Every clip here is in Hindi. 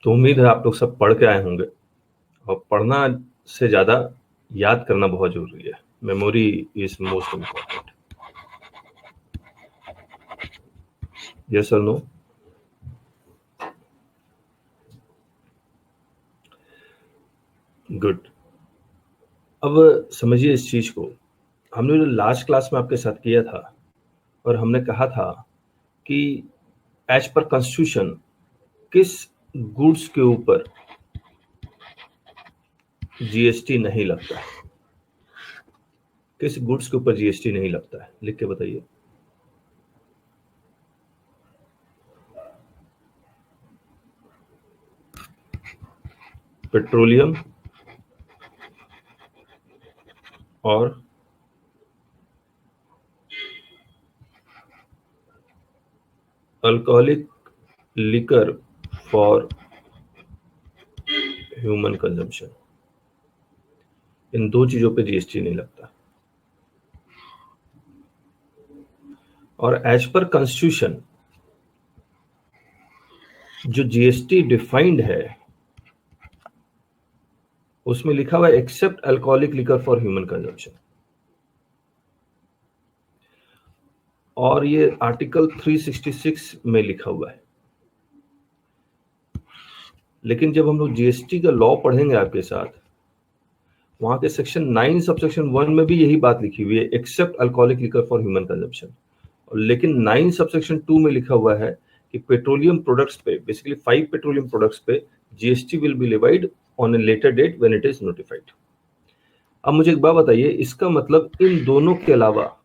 तो उम्मीद है आप लोग सब पढ़ के आए होंगे, और पढ़ना से ज़्यादा याद करना बहुत ज़रूरी है। Memory is most important. Yes और नो? गुड। अब समझिए इस चीज़ को। हमने जो लास्ट क्लास में आपके साथ किया था, और हमने कहा था कि एज पर कॉन्स्टिट्यूशन किस गुड्स के ऊपर जीएसटी नहीं लगता है, किस गुड्स के ऊपर जीएसटी नहीं लगता है, लिख के बताइए। पेट्रोलियम और alcoholic liquor for human consumption, इन दो चीजों पे जीएसटी नहीं लगता। और एज पर कॉन्स्टिट्यूशन जो जीएसटी डिफाइंड है उसमें लिखा हुआ है except alcoholic liquor for human consumption, और ये आर्टिकल 366 में लिखा हुआ है। लेकिन जब हम लोग जीएसटी का लॉ पढ़ेंगे आपके साथ, वहां के सेक्शन 9 सबसेक्शन 1 में भी यही बात लिखी हुई है, except alcoholic liquor for human consumption. लेकिन 9 सबसेक्शन 2 में लिखा हुआ है कि पेट्रोलियम प्रोडक्ट्स पे, बेसिकली 5 पेट्रोलियम प्रोडक्ट्स पे GST will be levied on a later date when it is notified. अब मुझे एक बात बताइए, इसका मतलब इन दोनों के अलावा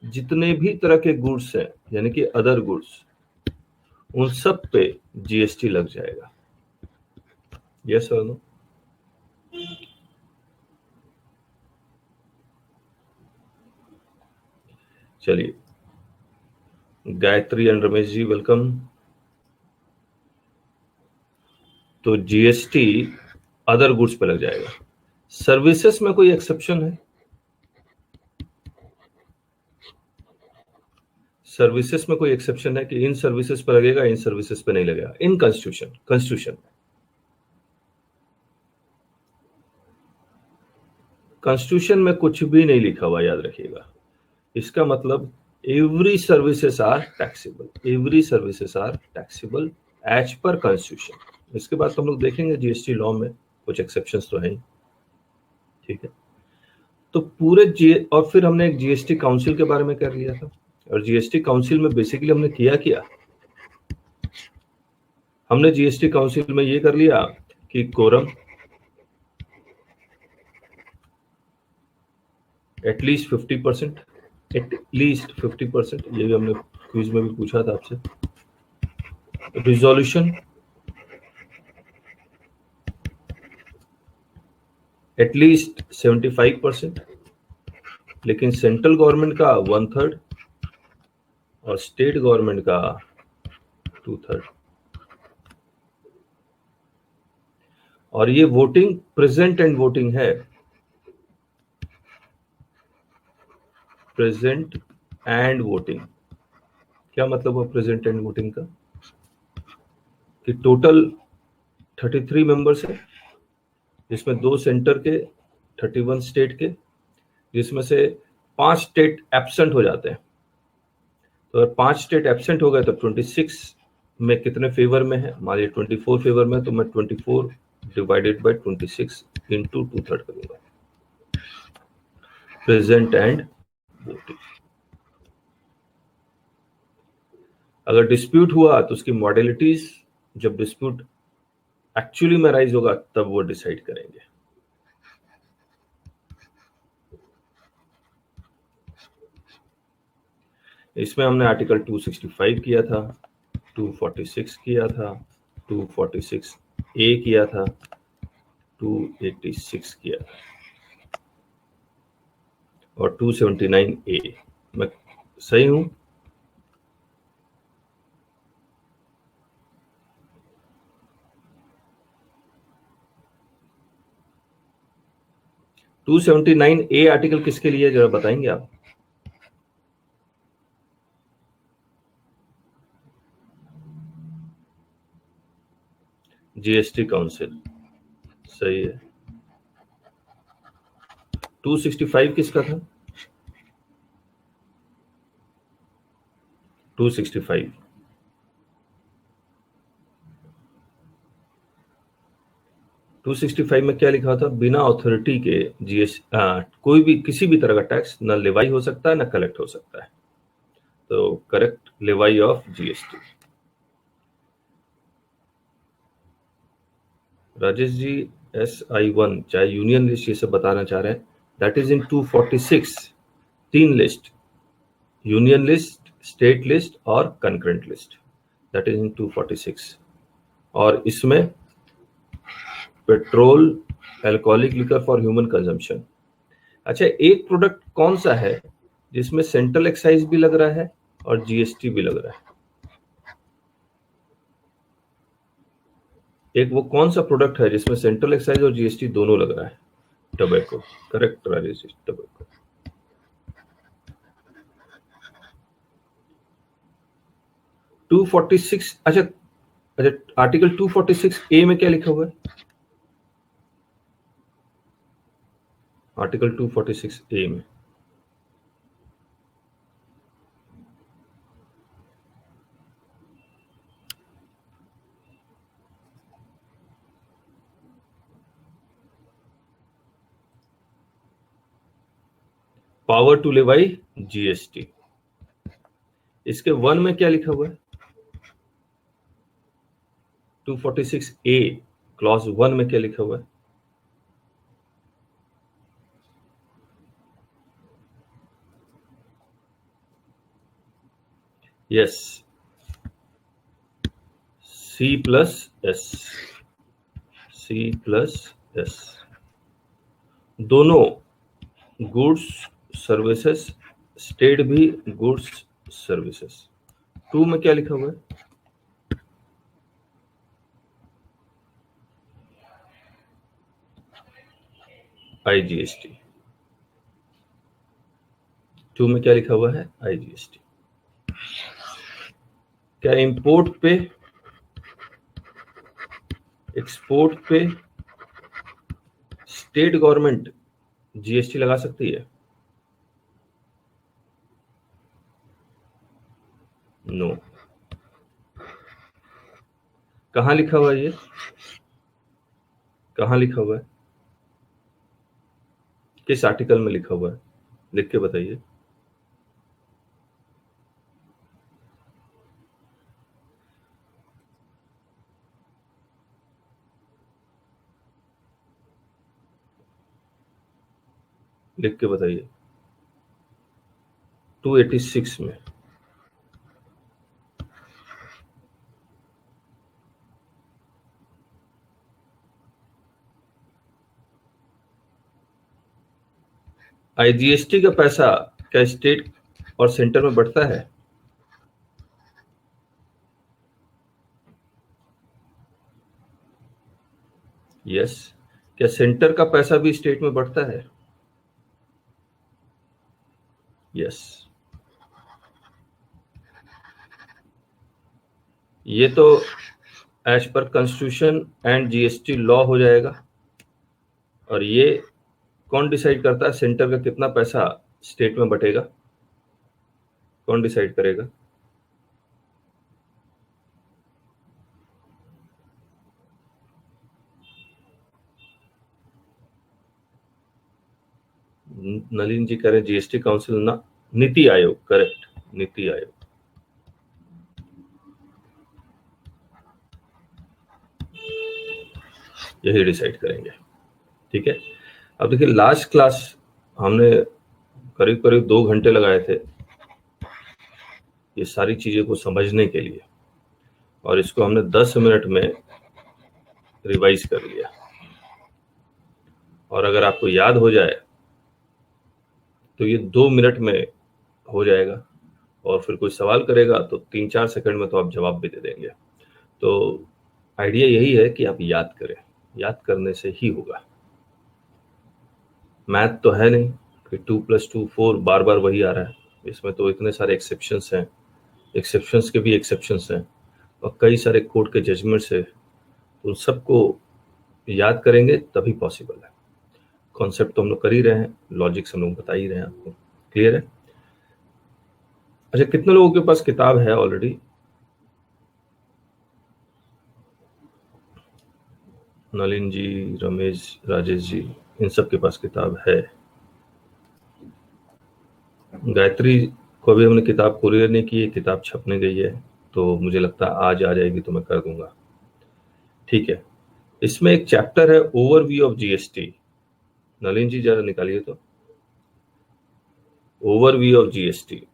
जितने भी तरह के गुड्स हैं, यानी कि अदर गुड्स, उन सब पे जीएसटी लग जाएगा। यस और नो? चलिए, गायत्री एंड रमेश जी वेलकम। तो जीएसटी अदर गुड्स पे लग जाएगा। सर्विसेज में कोई एक्सेप्शन है? सर्विसेज में कोई एक्सेप्शन है कि इन सर्विसेज पर लगेगा, इन सर्विसेज पे नहीं लगेगा? इन कॉन्स्टिट्यूशन कॉन्स्टिट्यूशन में कुछ भी नहीं लिखा हुआ, याद रखिएगा। इसका मतलब every services are taxable, every services are taxable as per constitution. इसके बाद तो हम लोग देखेंगे जीएसटी लॉ में कुछ एक्सेप्शंस तो हैं, ठीक है। तो और फिर हमने एक जीएसटी काउंसिल के बारे में कर लिया था। और जीएसटी काउंसिल में बेसिकली हमने किया हमने जीएसटी काउंसिल में ये कर लिया कि कोरम एटलीस्ट 50%, एटलीस्ट 50%, ये भी हमने क्विज में भी पूछा था आपसे। रिजोल्यूशन एटलीस्ट 75%, लेकिन सेंट्रल गवर्नमेंट का 1/3 और स्टेट गवर्नमेंट का 2/3। और ये वोटिंग प्रेजेंट एंड वोटिंग है, प्रेजेंट एंड वोटिंग। क्या मतलब हुआ प्रेजेंट एंड वोटिंग का? कि टोटल 33 मेंबर्स है, जिसमें 2 सेंटर के, 31 स्टेट के, जिसमें से 5 स्टेट एब्सेंट हो जाते हैं। तो अगर 5 स्टेट एब्सेंट हो गए तो 26 में कितने फेवर में है? मान लीजिए 24 फेवर में, तो मैं 24 डिवाइडेड बाय 26 इंटू 2/3 करूंगा, प्रेजेंट एंड वोटिंग। अगर डिस्प्यूट हुआ तो उसकी मॉडलिटीज, जब डिस्प्यूट एक्चुअली में राइज होगा तब वो डिसाइड करेंगे। इसमें हमने आर्टिकल 265 किया था, 246 किया था, 246 ए किया था, 286 किया था, और 279 ए। मैं सही हूं? टू 279 ए आर्टिकल किसके लिए, जरा बताएंगे आप? जीएसटी काउंसिल, सही है। 265 किसका था? 265 265 में क्या लिखा था? बिना अथॉरिटी के कोई भी किसी भी तरह का टैक्स न लेवाई हो सकता है न कलेक्ट हो सकता है। तो correct, levy of GST. Rajesh ji, SI1 चाहे यूनियन लिस्ट ये सब बताना चाह रहे हैं, that is in 246। 3 list, union list, state list और concurrent list, that is in 246। और इसमें petrol, alcoholic liquor for human consumption. अच्छा, एक प्रोडक्ट कौन सा है जिसमें सेंट्रल एक्साइज भी लग रहा है और जीएसटी भी लग रहा है? एक वो कौन सा प्रोडक्ट है जिसमें सेंट्रल एक्साइज और जीएसटी दोनों लग रहा है? Tobacco, correct Rajesh ji, tobacco. To 246, अच्छा अच्छा, आर्टिकल 246A में क्या लिखा हुआ है? आर्टिकल 246A में पावर टू लेवाई जीएसटी। इसके 1 में क्या लिखा हुआ है? 246A क्लॉज 1 में क्या लिखा हुआ है? यस, C+S, C+S, दोनों गुड्स सर्विसेज, स्टेट भी गुड्स सर्विसेज। 2 में क्या लिखा हुआ है? IGST। 2 में क्या लिखा हुआ है? IGST। क्या इंपोर्ट पे, एक्सपोर्ट पे स्टेट गवर्नमेंट जीएसटी लगा सकती है? नो। कहां लिखा हुआ है ये? कहां लिखा हुआ है? किस आर्टिकल में लिखा हुआ है? लिख के बताइए। लिख के बताइए। 286 में। IGST का पैसा क्या स्टेट और सेंटर में बढ़ता है? यस। क्या सेंटर का पैसा भी स्टेट में बढ़ता है? यस। ये तो as per constitution and GST law हो जाएगा। और ये कौन डिसाइड करता है सेंटर का कितना पैसा स्टेट में बटेगा? कौन डिसाइड करेगा? नलिन जी कह रहे जीएसटी काउंसिल ना, नीति आयोग, करेक्ट, नीति आयोग। यही डिसाइड करेंगे। ठीक है। अब देखिए, लास्ट क्लास हमने करीब करीब 2 घंटे लगाए थे ये सारी चीजें को समझने के लिए, और इसको हमने 10 मिनट में रिवाइज कर लिया। और अगर आपको याद हो जाए तो ये 2 मिनट में हो जाएगा, और फिर कोई सवाल करेगा तो 3-4 सेकंड में तो आप जवाब भी दे देंगे। तो आइडिया यही है कि आप याद करें, याद करने से ही होगा। मैथ तो है नहीं कि 2+2 4 बार बार वही आ रहा है। इसमें तो इतने सारे एक्सेप्शंस हैं, एक्सेप्शंस के भी एक्सेप्शंस हैं, और कई सारे कोर्ट के जजमेंट्स है। उन सबको याद करेंगे तभी पॉसिबल है। कॉन्सेप्ट तो हम लोग कर ही रहे हैं, लॉजिक्स हम लोग बता ही रहे हैं आपको। क्लियर है? अच्छा, कितने लोगों के पास किताब है ऑलरेडी? नलिन जी, रमेश, राजेश जी, इन सब के पास किताब है। गायत्री को अभी हमने किताब कुरियर नहीं की है, किताब छपने गई है, तो मुझे लगता है आज आ जाएगी तो मैं कर दूंगा। ठीक है। इसमें एक चैप्टर है ओवरव्यू ऑफ जीएसटी। नलिन जी जरा निकालिए तो, ओवरव्यू ऑफ जीएसटी।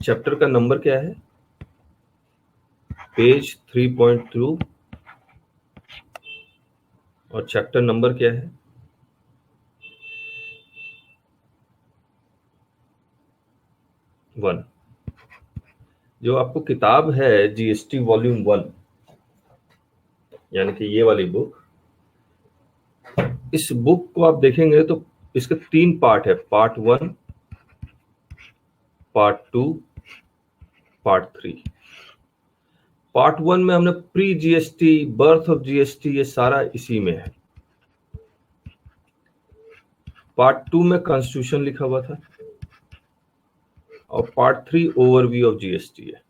चैप्टर का नंबर क्या है? पेज 3.2। और चैप्टर नंबर क्या है? 1। जो आपको किताब है जीएसटी वॉल्यूम 1, यानी कि ये वाली बुक, इस बुक को आप देखेंगे तो इसके 3 पार्ट है, पार्ट 1, पार्ट 2, पार्ट 3। पार्ट 1 में हमने pre GST, birth of GST, ये सारा इसी में है। पार्ट 2 में कॉन्स्टिट्यूशन लिखा हुआ था, और पार्ट 3 ओवरव्यू ऑफ जीएसटी है।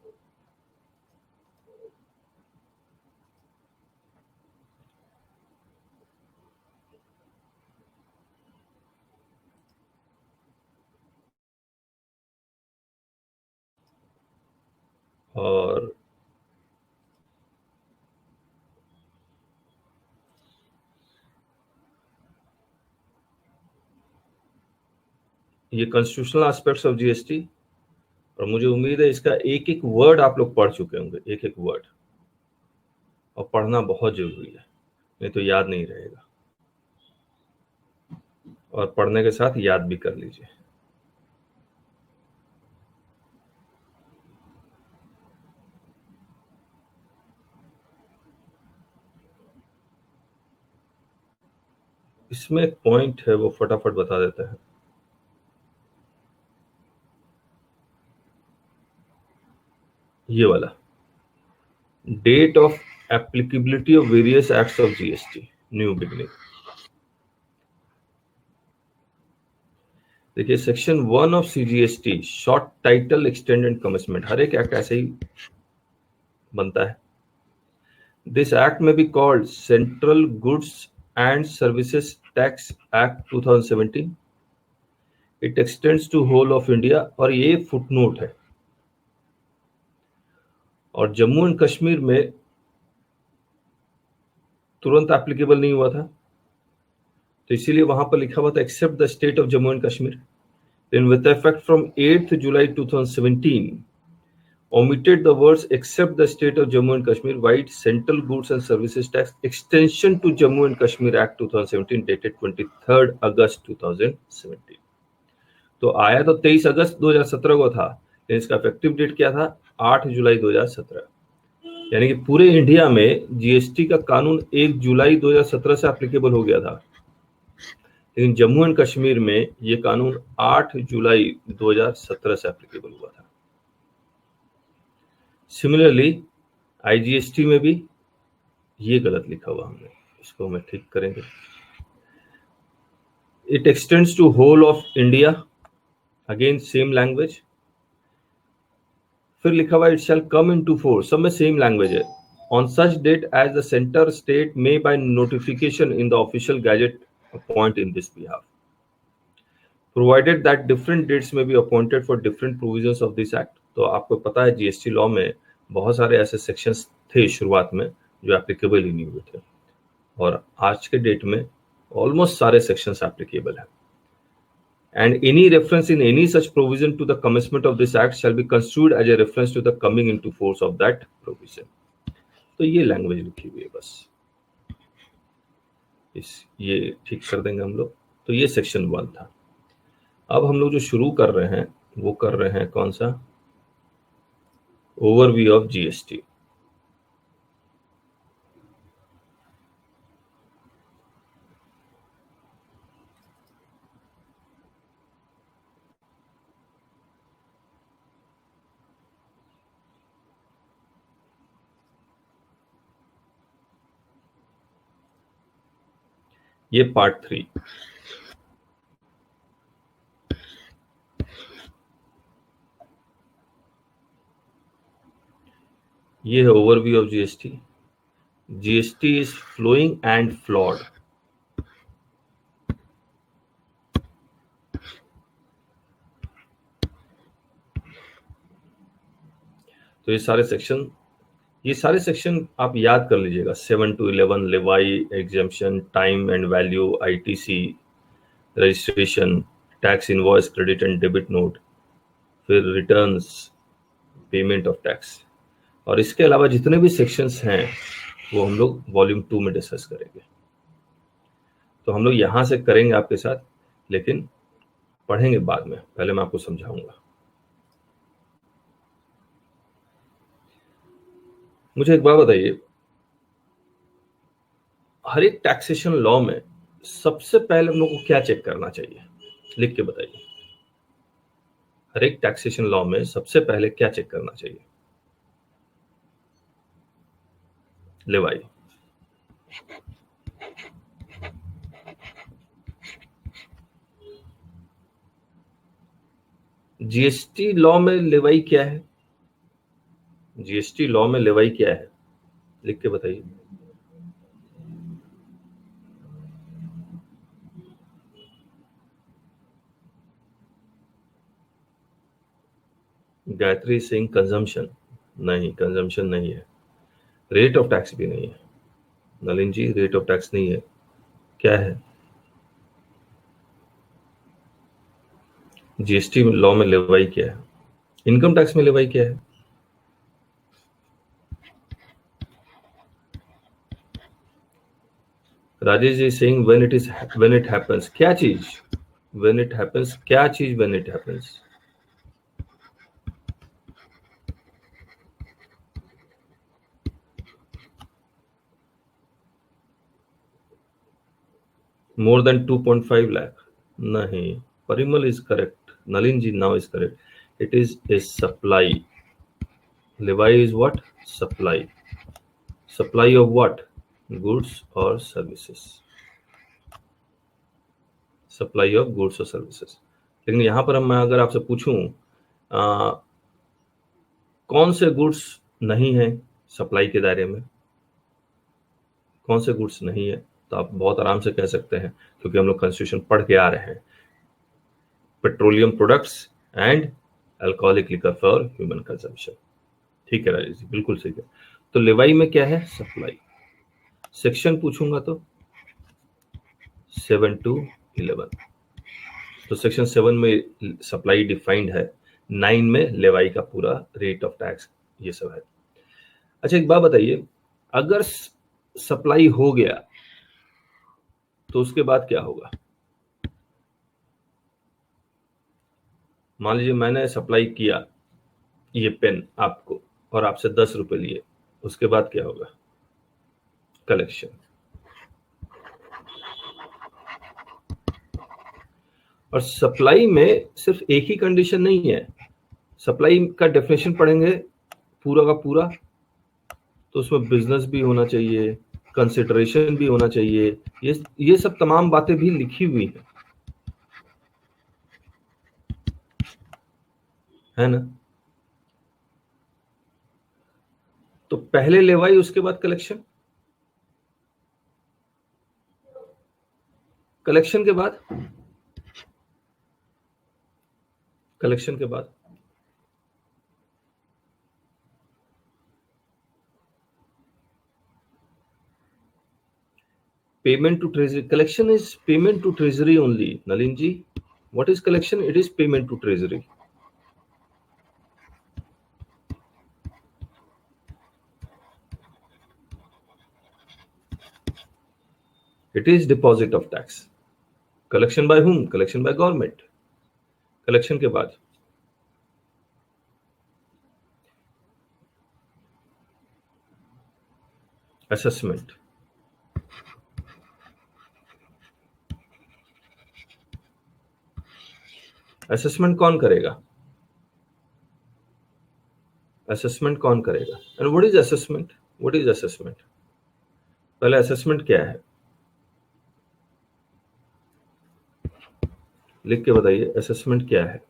और ये कॉन्स्टिट्यूशनल एस्पेक्ट्स ऑफ जीएसटी, और मुझे उम्मीद है इसका एक एक वर्ड आप लोग पढ़ चुके होंगे, एक एक वर्ड, और पढ़ना बहुत जरूरी है, नहीं तो याद नहीं रहेगा। और पढ़ने के साथ याद भी कर लीजिए। इसमें एक पॉइंट है, वो फटाफट बता देते हैं। ये वाला date of applicability of various acts of GST, new beginning. देखिए, section 1 of CGST, short title, extended commitment, हर एक एक्ट ऐसे ही बनता है। This act may be called central goods and services tax act 2017। It extends to whole of India, और ये फुटनोट है। और जम्मू एंड कश्मीर में तुरंत एप्लीकेबल नहीं हुआ था, तो इसीलिए वहां पर लिखा हुआ था except the state of Jammu and Kashmir. Then with effect from 8th July 2017, omitted the words except the state of Jammu and Kashmir, white Central Goods and Services Tax extension to Jammu and Kashmir Act 2017 dated 23rd August 2017। तो आया तो 23 अगस्त 2017 को था, लेकिन इसका इफेक्टिव डेट क्या था? 8 जुलाई 2017। यानी कि पूरे इंडिया में जीएसटी का कानून 1 जुलाई 2017 से एप्लीकेबल हो गया था, लेकिन जम्मू एंड कश्मीर में ये कानून 8 जुलाई 2017 से एप्लीकेबल हुआ था। सिमिलरली आईजीएसटी में भी ये गलत लिखा हुआ हमने, इसको हम ठीक करेंगे। It extends to whole of India, again same language. फिर लिखा हुआ it shall come into force, सब में सेम लैंग्वेज है। On such date as the centre state may by notification in the official gazette appoint in this behalf, provided that different dates may be appointed for different provisions of this act. तो आपको पता है जीएसटी लॉ में बहुत सारे ऐसे सेक्शंस थे शुरुआत में जो एप्लीकेबल ही नहीं हुए थे, और आज के डेट में ऑलमोस्ट सारे सेक्शंस एप्लीकेबल है। And any reference in any such provision to the commencement of this act shall be construed as a reference to the coming into force of that provision। तो ये लैंग्वेज लिखी हुई है, बस ये ठीक कर देंगे हम लोग। तो ये सेक्शन 1 था। अब हम लोग जो शुरू कर रहे हैं वो कर रहे हैं कौन सा? Overview of GST. ये पार्ट 3। ये है overview of GST. GST is flowing and flawed. तो ये सारे सेक्शन आप याद कर लीजिएगा। 7 to 11 लेवाई, exemption, time and value, ITC, registration, tax invoice, credit and debit note, फिर रिटर्न्स, पेमेंट ऑफ टैक्स। और इसके अलावा जितने भी सेक्शंस हैं वो हम लोग वॉल्यूम 2 में डिस्कस करेंगे। तो हम लोग यहाँ से करेंगे आपके साथ, लेकिन पढ़ेंगे बाद में। पहले मैं आपको समझाऊंगा। मुझे एक बात बताइए, हर एक टैक्सेशन लॉ में सबसे पहले हम लोग को क्या चेक करना चाहिए? लिख के बताइए। हर एक टैक्सेशन लॉ में सबसे पहले क्या चेक करना चाहिए? लेवाई। जीएसटी लॉ में लेवाई क्या है? जीएसटी लॉ में लेवाई क्या है? लिख के बताइए। गायत्री सिंह, कंजम्पशन नहीं, कंजम्पशन नहीं है। रेट ऑफ टैक्स भी नहीं है। नलिन जी, रेट ऑफ टैक्स नहीं है। क्या है? जीएसटी लॉ में लेवाई क्या है? इनकम टैक्स में लेवाई क्या है? Rajesh ji Singh, when it happens, क्या चीज? व्हेन इट हैपेंस, क्या चीज when it happens? More than 2.5 lakh? नहीं। Parimal is correct. Nalin ji now is correct. It is a supply. Levy is what? Supply. Supply of what? Goods और सर्विसेज। सप्लाई ऑफ गुड्स और सर्विसेज। लेकिन यहां पर मैं अगर आपसे पूछूं कौन से गुड्स नहीं है सप्लाई के दायरे में, कौन से गुड्स नहीं है, तो आप बहुत आराम से कह सकते हैं, क्योंकि हम लोग कॉन्स्टिट्यूशन पढ़ के आ रहे हैं। Petroleum products and alcoholic liquor for human consumption. ठीक है राजेश जी, बिल्कुल सही है। तो लेवाई में क्या है? सप्लाई। सेक्शन पूछूंगा तो 7 to 11। तो सेक्शन 7 में सप्लाई डिफाइंड है, 9 में लेवाई का पूरा रेट ऑफ टैक्स ये सब है। अच्छा एक बात बताइए, अगर सप्लाई हो गया तो उसके बाद क्या होगा? मान लीजिए मैंने सप्लाई किया ये पेन आपको और आपसे 10 रुपए लिए, उसके बाद क्या होगा? कलेक्शन। और सप्लाई में सिर्फ एक ही कंडीशन नहीं है। सप्लाई का डेफिनेशन पढ़ेंगे पूरा का पूरा, तो उसमें बिजनेस भी होना चाहिए, कंसिडरेशन भी होना चाहिए, ये सब तमाम बातें भी लिखी हुई है ना? तो पहले लेवाई, उसके बाद कलेक्शन। कलेक्शन के बाद, कलेक्शन के बाद payment to treasury. Collection is payment to treasury only. Nalin ji, what is collection? It is payment to treasury. It is deposit of tax. Collection by whom? Collection by government. Collection के बाद assessment. असेसमेंट कौन करेगा? असेसमेंट कौन करेगा? And what is assessment? What is assessment? पहले असेसमेंट क्या है? लिख के बताइए असेसमेंट क्या है।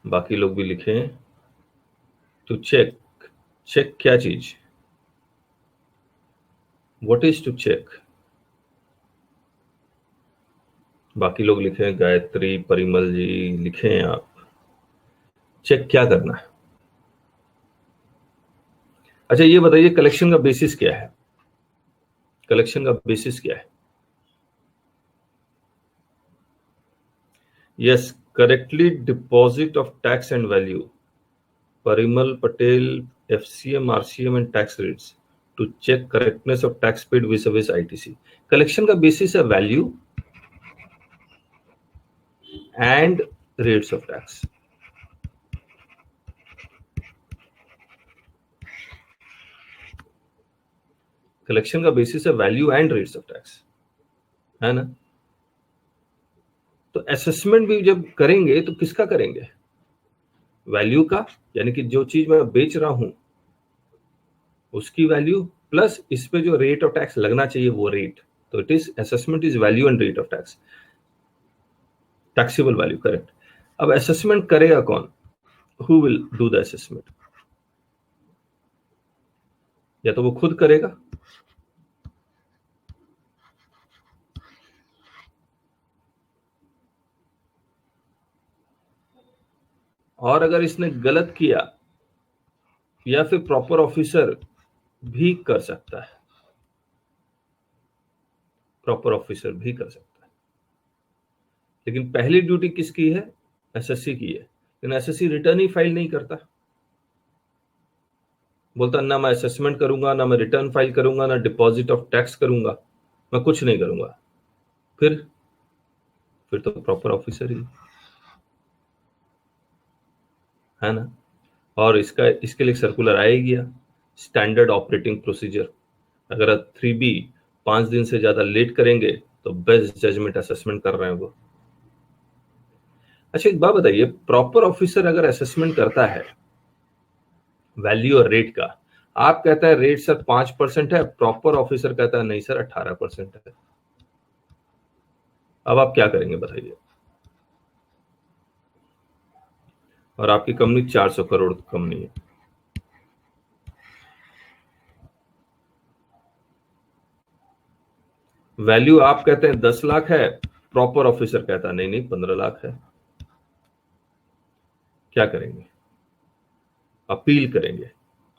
बाकी लोग भी लिखें। टू चेक, चेक क्या चीज, व्हाट इज टू चेक। बाकी लोग लिखें, गायत्री, परिमल जी लिखें आप, चेक क्या करना है। अच्छा ये बताइए कलेक्शन का बेसिस क्या है, कलेक्शन का बेसिस क्या है। Yes, correctly deposit of tax and value, Parimal Patel, FCM, RCM and tax rates to check correctness of tax paid with service ITC. Collection का बेसिस है value and rates of tax. Collection का बेसिस है value and rates of tax, है ना। तो असेसमेंट भी जब करेंगे तो किसका करेंगे, वैल्यू का, यानी कि जो चीज मैं बेच रहा हूं उसकी वैल्यू प्लस इस पे जो रेट ऑफ टैक्स लगना चाहिए वो रेट। तो it is assessment is value and rate of tax, taxable value, correct. अब असेसमेंट करेगा कौन, who will do the assessment, या तो वो खुद करेगा, और अगर इसने गलत किया या फिर प्रॉपर ऑफिसर भी कर सकता है, प्रॉपर ऑफिसर भी कर सकता है। लेकिन पहली ड्यूटी किसकी है, एसएससी की है। लेकिन एसएससी रिटर्न ही फाइल नहीं करता, बोलता ना मैं असेसमेंट करूंगा, ना मैं रिटर्न फाइल करूंगा, ना डिपॉजिट ऑफ टैक्स करूंगा, मैं कुछ नहीं करूंगा। फिर तो प्रॉपर ऑफिसर ही है ना। और इसके लिए सर्कुलर आएगी, स्टैंडर्ड ऑपरेटिंग प्रोसीजर। अगर 3B 5 दिन से ज्यादा लेट करेंगे तो बेस्ट जजमेंट असेसमेंट कर रहे हैं वो। अच्छा एक बात बताइए, प्रॉपर ऑफिसर अगर असेसमेंट करता है वैल्यू और रेट का, आप कहता है रेट सर 5% है, प्रॉपर ऑफिसर कहता है नहीं सर 18% है, अब आप क्या करेंगे बताइए। और आपकी कंपनी 400 करोड़ की कंपनी है, वैल्यू आप कहते हैं 10 लाख है, प्रॉपर ऑफिसर कहता है नहीं नहीं 15 लाख है, क्या करेंगे, अपील करेंगे,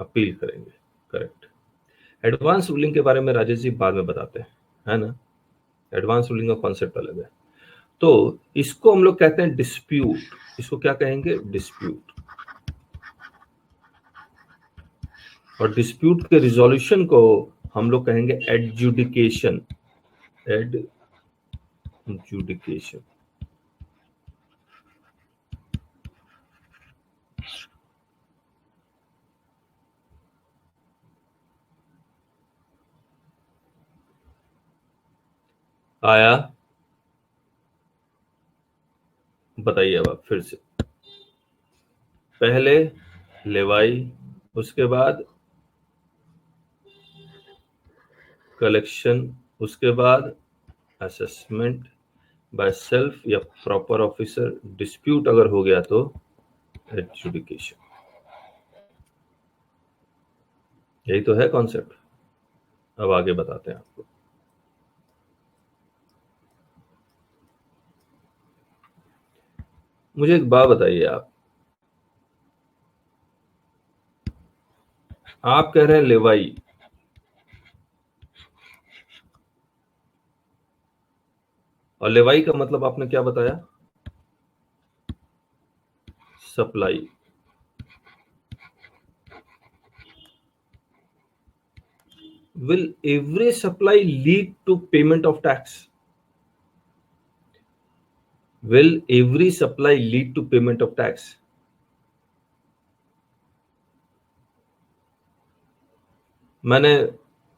अपील करेंगे, करेक्ट। एडवांस रूलिंग के बारे में राजेश जी बाद में बताते हैं, है ना। एडवांस रूलिंग का कॉन्सेप्ट अलग है। तो इसको हम लोग कहते हैं डिस्प्यूट, इसको क्या कहेंगे, डिस्प्यूट। और डिस्प्यूट के रिजोल्यूशन को हम लोग कहेंगे एडजुडिकेशन, एडजुडिकेशन। आया, बताइए अब आप फिर से। पहले लेवाई, उसके बाद कलेक्शन, उसके बाद असेसमेंट बाय सेल्फ या प्रॉपर ऑफिसर, डिस्प्यूट अगर हो गया तो एडजुडिकेशन। यही तो है कॉन्सेप्ट। अब आगे बताते हैं आपको। मुझे एक बात बताइए, आप कह रहे हैं लेवाई, और लेवाई का मतलब आपने क्या बताया, supply. Will every supply lead to payment of tax? Will every supply lead to payment of tax? मैंने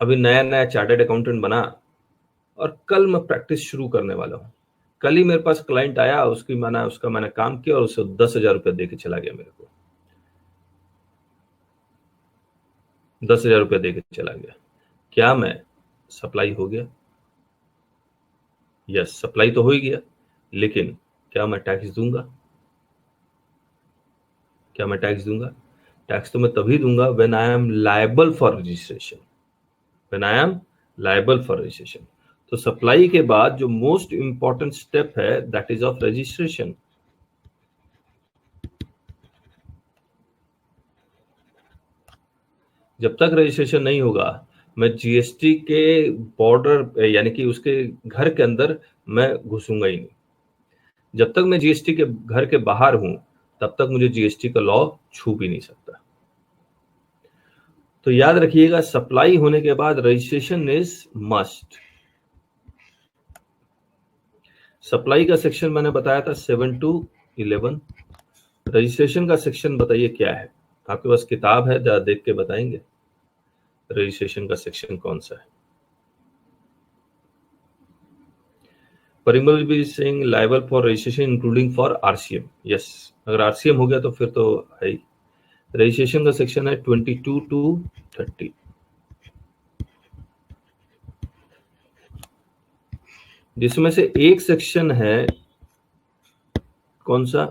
अभी नया नया चार्टर्ड अकाउंटेंट बना और कल मैं प्रैक्टिस शुरू करने वाला हूँ। कल ही मेरे पास क्लाइंट आया, उसका मैंने काम किया और उसे 10,000 रुपया दे के चला गया मेरे को, 10,000 रुपया दे के चला गया। क्या मैं सप्लाई हो गया, यस सप्लाई तो हो ही गया, लेकिन क्या मैं टैक्स दूंगा? क्या मैं टैक्स दूंगा? टैक्स तो मैं तभी दूंगा when I am liable for registration, when I am liable for registration. तो सप्लाई के बाद जो मोस्ट इंपॉर्टेंट स्टेप है दैट इज ऑफ रजिस्ट्रेशन। जब तक रजिस्ट्रेशन नहीं होगा मैं जीएसटी के बॉर्डर यानी कि उसके घर के अंदर मैं घुसूंगा ही नहीं। जब तक मैं जीएसटी के घर के बाहर हूं तब तक मुझे जीएसटी का लॉ छू भी नहीं सकता। तो याद रखिएगा सप्लाई होने के बाद रजिस्ट्रेशन इज मस्ट। सप्लाई का सेक्शन मैंने बताया था 7 to 11। रजिस्ट्रेशन का सेक्शन बताइए क्या है? आपके पास किताब है, जरा देख के बताएंगे रजिस्ट्रेशन का सेक्शन कौन सा है? Parimal be saying liable for registration including for RCM. Yes, अगर आरसीएम हो गया तो फिर तो है ही। रजिस्ट्रेशन का सेक्शन है 22 to 30। जिसमें से एक सेक्शन है कौन सा?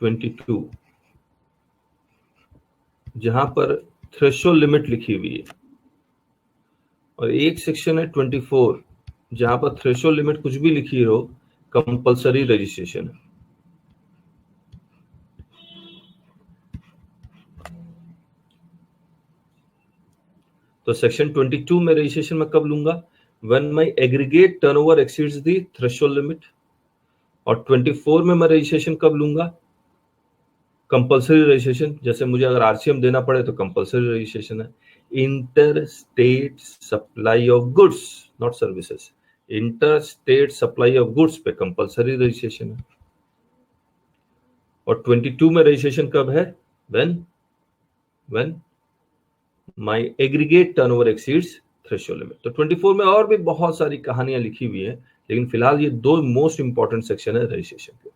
22, जहां पर थ्रेशोल्ड लिमिट लिखी हुई है, और एक सेक्शन है 24 जहां पर थ्रेशोल्ड लिमिट कुछ भी लिखी हो, कंपलसरी रजिस्ट्रेशन। तो सेक्शन 22 में रजिस्ट्रेशन में कब लूंगा? When my aggregate turnover exceeds the threshold limit. और 24 में मैं रजिस्ट्रेशन कब लूंगा? Compulsory registration. जैसे मुझे अगर आरसीएम देना पड़े तो कंपलसरी रजिस्ट्रेशन है। Inter state supply of goods, not services, inter state supply of goods पे कंपलसरी रजिस्ट्रेशन है। और 22 में रजिस्ट्रेशन कब है? When my aggregate turnover exceeds threshold limit. तो 24 में और भी बहुत सारी कहानियां लिखी हुई है, लेकिन फिलहाल ये दो मोस्ट इंपॉर्टेंट सेक्शन है रजिस्ट्रेशन के।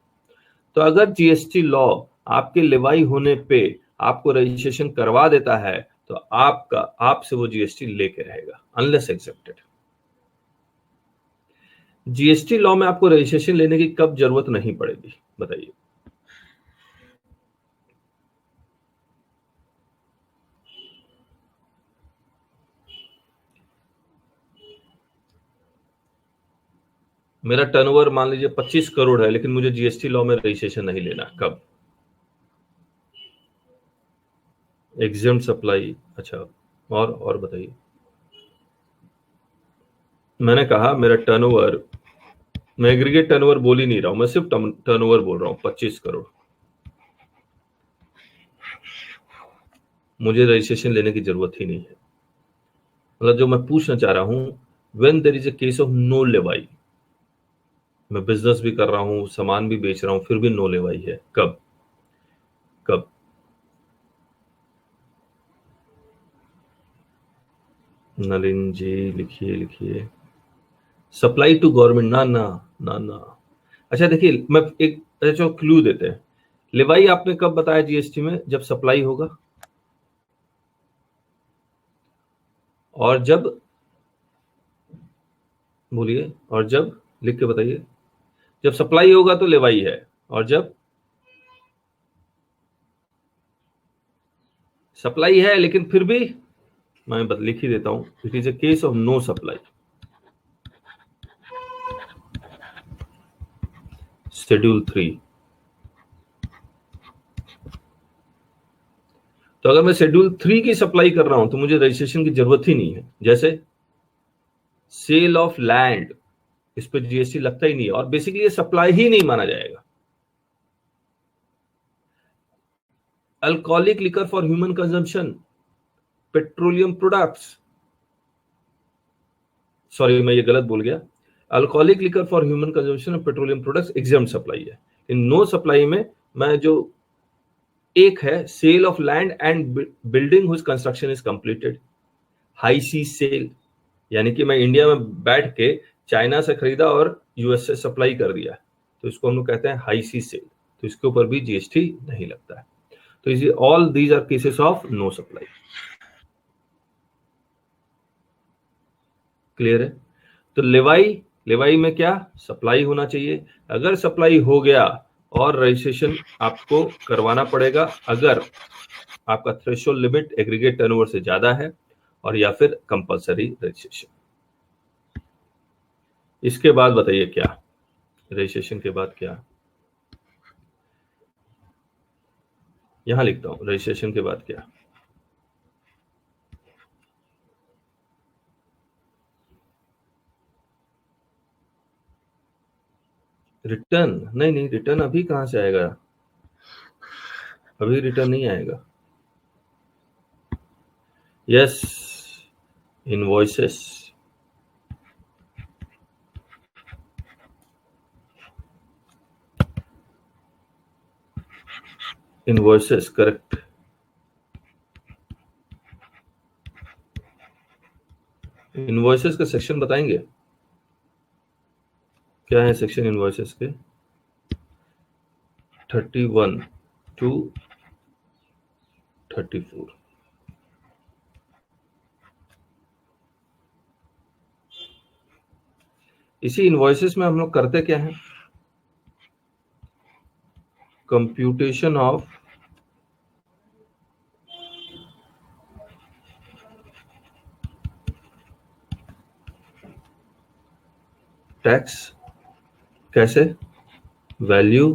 तो अगर जीएसटी लॉ आपके लेवाई होने पे आपको रजिस्ट्रेशन करवा देता है तो आपसे वो जीएसटी लेके रहेगा अनलेस एक्सेप्टेड। जीएसटी लॉ में आपको रजिस्ट्रेशन लेने की कब जरूरत नहीं पड़ेगी बताइए? मेरा टर्नओवर मान लीजिए 25 करोड़ है, लेकिन मुझे जीएसटी लॉ में रजिस्ट्रेशन नहीं लेना, कब? Exempt supply. अच्छा, और बताइए। मैंने कहा मेरा टर्नओवर, मैं एग्रीगेट टर्नओवर बोल ही नहीं रहा हूं, मैं सिर्फ टर्नओवर बोल रहा हूं 25 करोड़। मुझे रजिस्ट्रेशन लेने की जरूरत ही नहीं है। मतलब जो मैं पूछना चाह रहा हूं, when there is a case of no levy, मैं बिजनेस भी कर रहा हूं, सामान भी बेच रहा हूं, फिर भी नो लेवाई है, कब? कब? नलिन जी लिखिए सप्लाई टू गवर्नमेंट। ना ना ना ना। अच्छा देखिए, मैं एक अच्छा क्लू देते हैं। लेवाई आपने कब बताया जीएसटी में? जब सप्लाई होगा, और जब, बोलिए, और जब, लिख के बताइए। जब सप्लाई होगा तो लेवाई है, और जब सप्लाई है लेकिन फिर भी मैं लिख ही देता हूं, it is a case of no supply. Schedule 3। तो अगर मैं शेड्यूल 3 की सप्लाई कर रहा हूं तो मुझे रजिस्ट्रेशन की जरूरत ही नहीं है। जैसे सेल ऑफ लैंड, इस पर जीएसटी लगता ही नहीं है, और बेसिकली ये सप्लाई ही नहीं माना जाएगा। Alcoholic liquor for human consumption, petroleum products, sorry मैं ये गलत बोल गया, alcoholic liquor for human consumption of petroleum products exempt supply है। इन नो सप्लाई में मैं जो एक है sale of land and building whose construction is completed, high sea sale, यानी कि मैं इंडिया में बैठ के चाइना से खरीदा और यूएस से सप्लाई कर दिया, तो इसको हम लोग कहते हैं हाई सी सेल, तो इसके ऊपर भी जीएसटी नहीं लगता है। तो is all these are cases of no supply. Clear है? तो लेवाई में क्या सप्लाई होना चाहिए। अगर सप्लाई हो गया और रजिस्ट्रेशन आपको करवाना पड़ेगा अगर आपका थ्रेशोल्ड लिमिट एग्रीगेट टर्नओवर से ज्यादा है, और या फिर कंपलसरी रजिस्ट्रेशन। इसके बाद बताइए क्या, रजिस्ट्रेशन के बाद क्या, यहां लिखता हूं रजिस्ट्रेशन के बाद क्या। रिटर्न नहीं, नहीं रिटर्न अभी कहां से आएगा, अभी रिटर्न नहीं आएगा। Yes, invoices, invoices correct. Invoices का सेक्शन बताएंगे क्या है सेक्शन इनवॉइसेस के। 31 to 34। इसी इनवॉइसेस में हम लोग करते क्या है, कंप्यूटेशन ऑफ टैक्स। कैसे, वैल्यू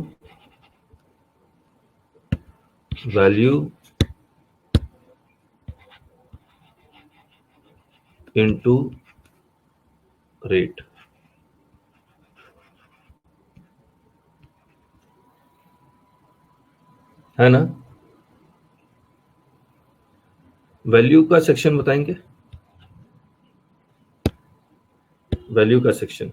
इनटू रेट। है ना, वैल्यू का सेक्शन बताएंगे, वैल्यू का सेक्शन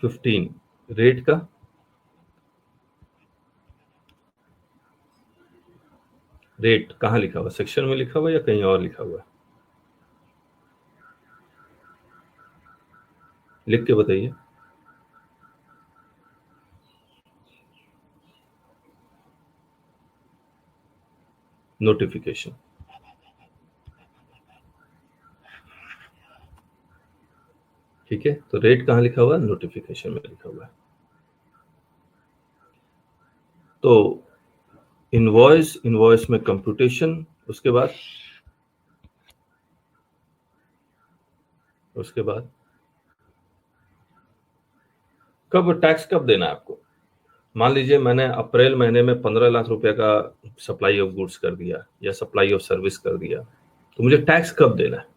15। रेट का, रेट कहाँ लिखा हुआ, सेक्शन में लिखा हुआ या कहीं और लिखा हुआ, लिख के बताइए। नोटिफिकेशन, ठीक है, तो रेट कहाँ लिखा हुआ, नोटिफिकेशन में लिखा हुआ है। तो इनवॉइस में कंप्यूटेशन, उसके बाद कब टैक्स कब देना है आपको। मान लीजिए मैंने अप्रैल महीने में 15 लाख रुपए का सप्लाई ऑफ गुड्स कर दिया या सप्लाई ऑफ सर्विस कर दिया, तो मुझे टैक्स कब देना है,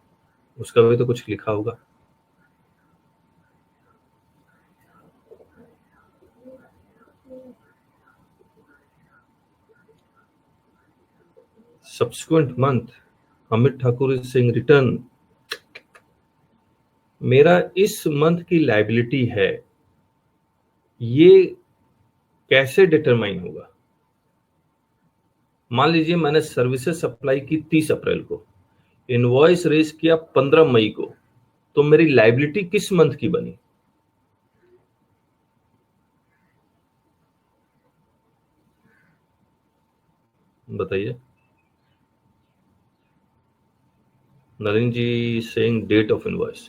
उसका भी तो कुछ लिखा होगा। Subsequent month, Amit Thakur is saying return, मेरा इस मंथ की लायबिलिटी है, ये कैसे डिटरमाइन होगा। मान लीजिए मैंने सर्विसेज सप्लाई की 30 अप्रैल को, इनवॉइस रेज किया 15 मई को, तो मेरी लायबिलिटी किस मंथ की बनी। बताइए। Narendra ji saying date of invoice.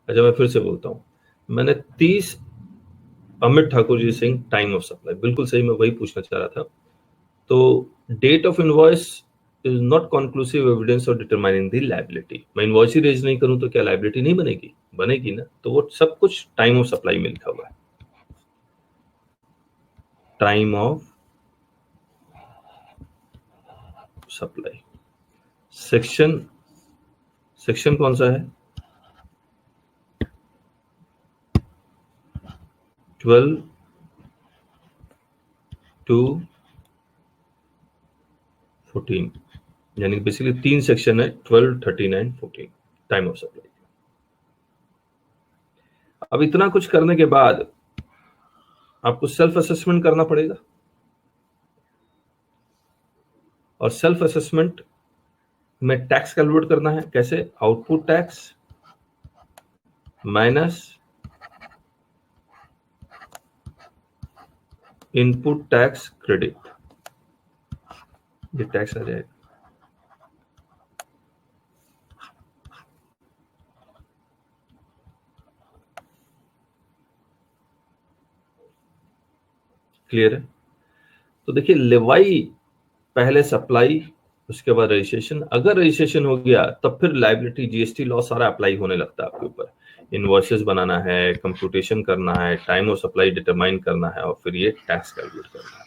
अच्छा मैं फिर से बोलता हूं, मैंने 30, Amit Thakur ji Singh time of supply, बिल्कुल सही, मैं वही पूछना चाह रहा था। तो date of invoice is not conclusive evidence of determining the liability. मैं इनवॉइस ही रेज नहीं करूं तो क्या लायबिलिटी नहीं बनेगी, बनेगी ना। तो वो सब कुछ टाइम ऑफ सप्लाई में लिखा हुआ है, टाइम ऑफ सप्लाई। सेक्शन कौन सा है, 12 to 14, यानी बेसिकली 3 सेक्शन है, 12, 13 एंड 14 टाइम ऑफ सप्लाई। अब इतना कुछ करने के बाद आपको सेल्फ असेसमेंट करना पड़ेगा, और सेल्फ असेसमेंट में टैक्स कैलकुलेट करना है। कैसे, output tax minus input tax credit, ये टैक्स आ जाएगा। क्लियर है? तो देखिए लेवाई पहले सप्लाई, उसके बाद रजिस्ट्रेशन। अगर रजिस्ट्रेशन हो गया तब फिर लायबिलिटी जीएसटी लॉ सारा अप्लाई होने लगता है आपके ऊपर। इनवॉइसेस बनाना है, कंप्यूटेशन करना है, टाइम ऑफ सप्लाई डिटरमाइन करना है, और फिर ये टैक्स कैलकुलेट करना है।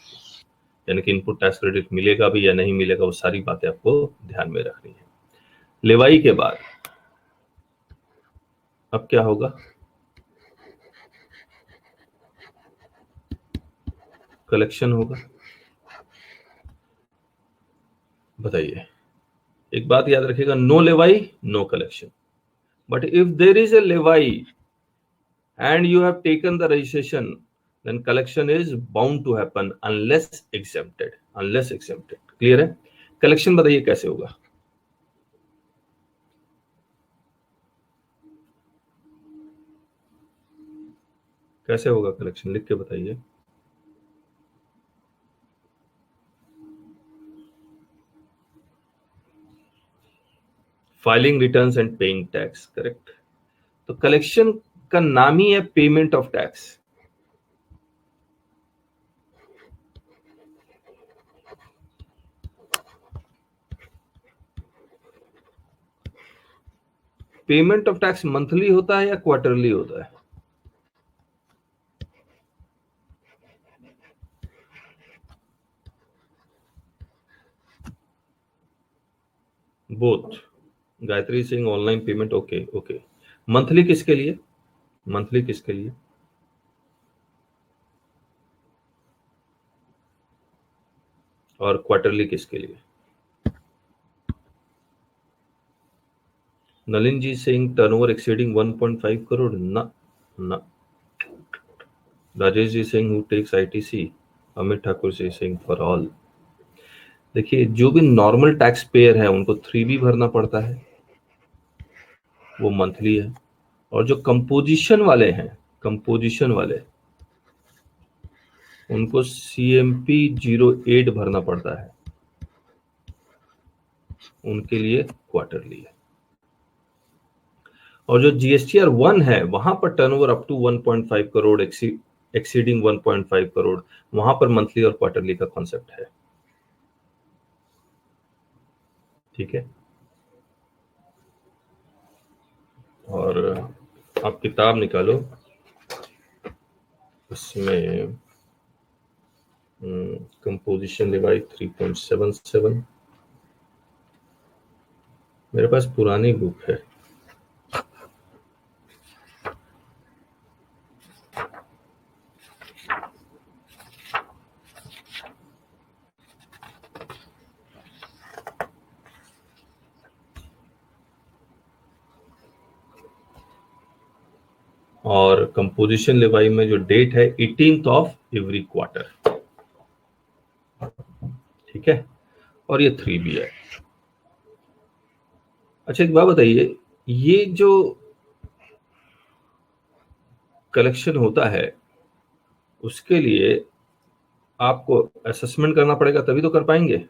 यानी कि इनपुट टैक्स क्रेडिट मिलेगा भी या नहीं मिलेगा, वो सारी बातें आपको ध्यान में रखनी है। लेवाई के बाद अब क्या होगा? कलेक्शन होगा। बताइए, एक बात याद रखिएगा, no levy no collection. But if there is a levy and you have taken the registration, then collection is bound to happen unless exempted, unless exempted। Clear है? कलेक्शन बताइए कैसे होगा? कैसे होगा कलेक्शन, लिख के बताइए। Filing returns and paying tax, correct. तो कलेक्शन का नाम ही है payment of tax. Payment of tax monthly होता है या क्वार्टरली होता है? Both. Gayatri Singh online payment, okay okay. Monthly किसके लिए? मंथली किसके लिए? और क्वार्टरली किसके लिए? नलिन जी सिंह टर्नओवर एक्सीडिंग 1.5 करोड़, ना ना। Rajesh ji Singh who takes ITC, Amit Thakur ji Singh for all. देखिए जो भी नॉर्मल टैक्स पेयर है उनको 3B भरना पड़ता है, वो मंथली है। और जो कंपोजिशन वाले हैं, कंपोजिशन वाले, उनको CMP 08 भरना पड़ता है, उनके लिए क्वार्टरली है। और जो GSTR 1 है वहां पर turnover up to 1.5 crore exceeding 1.5 crore, वहां पर मंथली और क्वार्टरली का कॉन्सेप्ट है। ठीक है। और आप किताब निकालो, इसमें कंपोजिशन लेवाई 3.77, मेरे पास पुरानी बुक है। और कंपोजिशन लेवाई में जो डेट है 18th ऑफ एवरी क्वार्टर। ठीक है। और ये 3B है। अच्छा एक बात बताइए, ये जो कलेक्शन होता है उसके लिए आपको असेसमेंट करना पड़ेगा, तभी तो कर पाएंगे।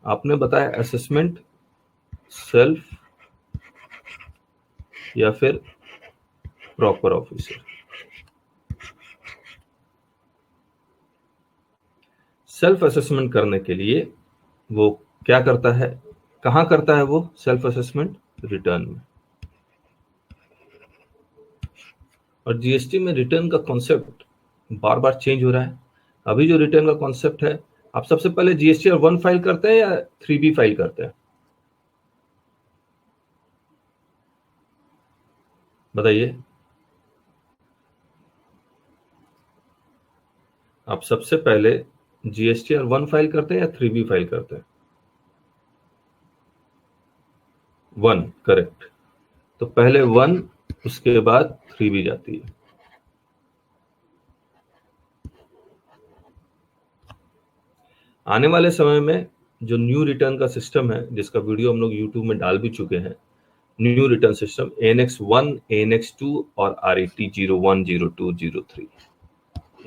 आपने बताया असेसमेंट, सेल्फ या फिर प्रॉपर ऑफिसर। सेल्फ असेसमेंट करने के लिए वो क्या करता है, कहां करता है वो सेल्फ असेसमेंट? रिटर्न में। और जीएसटी में रिटर्न का कॉन्सेप्ट बार बार चेंज हो रहा है। अभी जो रिटर्न का कॉन्सेप्ट है, आप सबसे पहले GSTR 1 फाइल करते हैं या 3B फाइल करते हैं? बताइए। आप सबसे पहले GSTR 1 फाइल करते हैं या 3B फाइल करते हैं? 1, करेक्ट। तो पहले 1, उसके बाद 3B जाती है। आने वाले समय में जो न्यू रिटर्न का सिस्टम है, जिसका वीडियो हम लोग यूट्यूब में डाल भी चुके हैं, new return system ANX1, ANX2 और RET 01, 02, 03।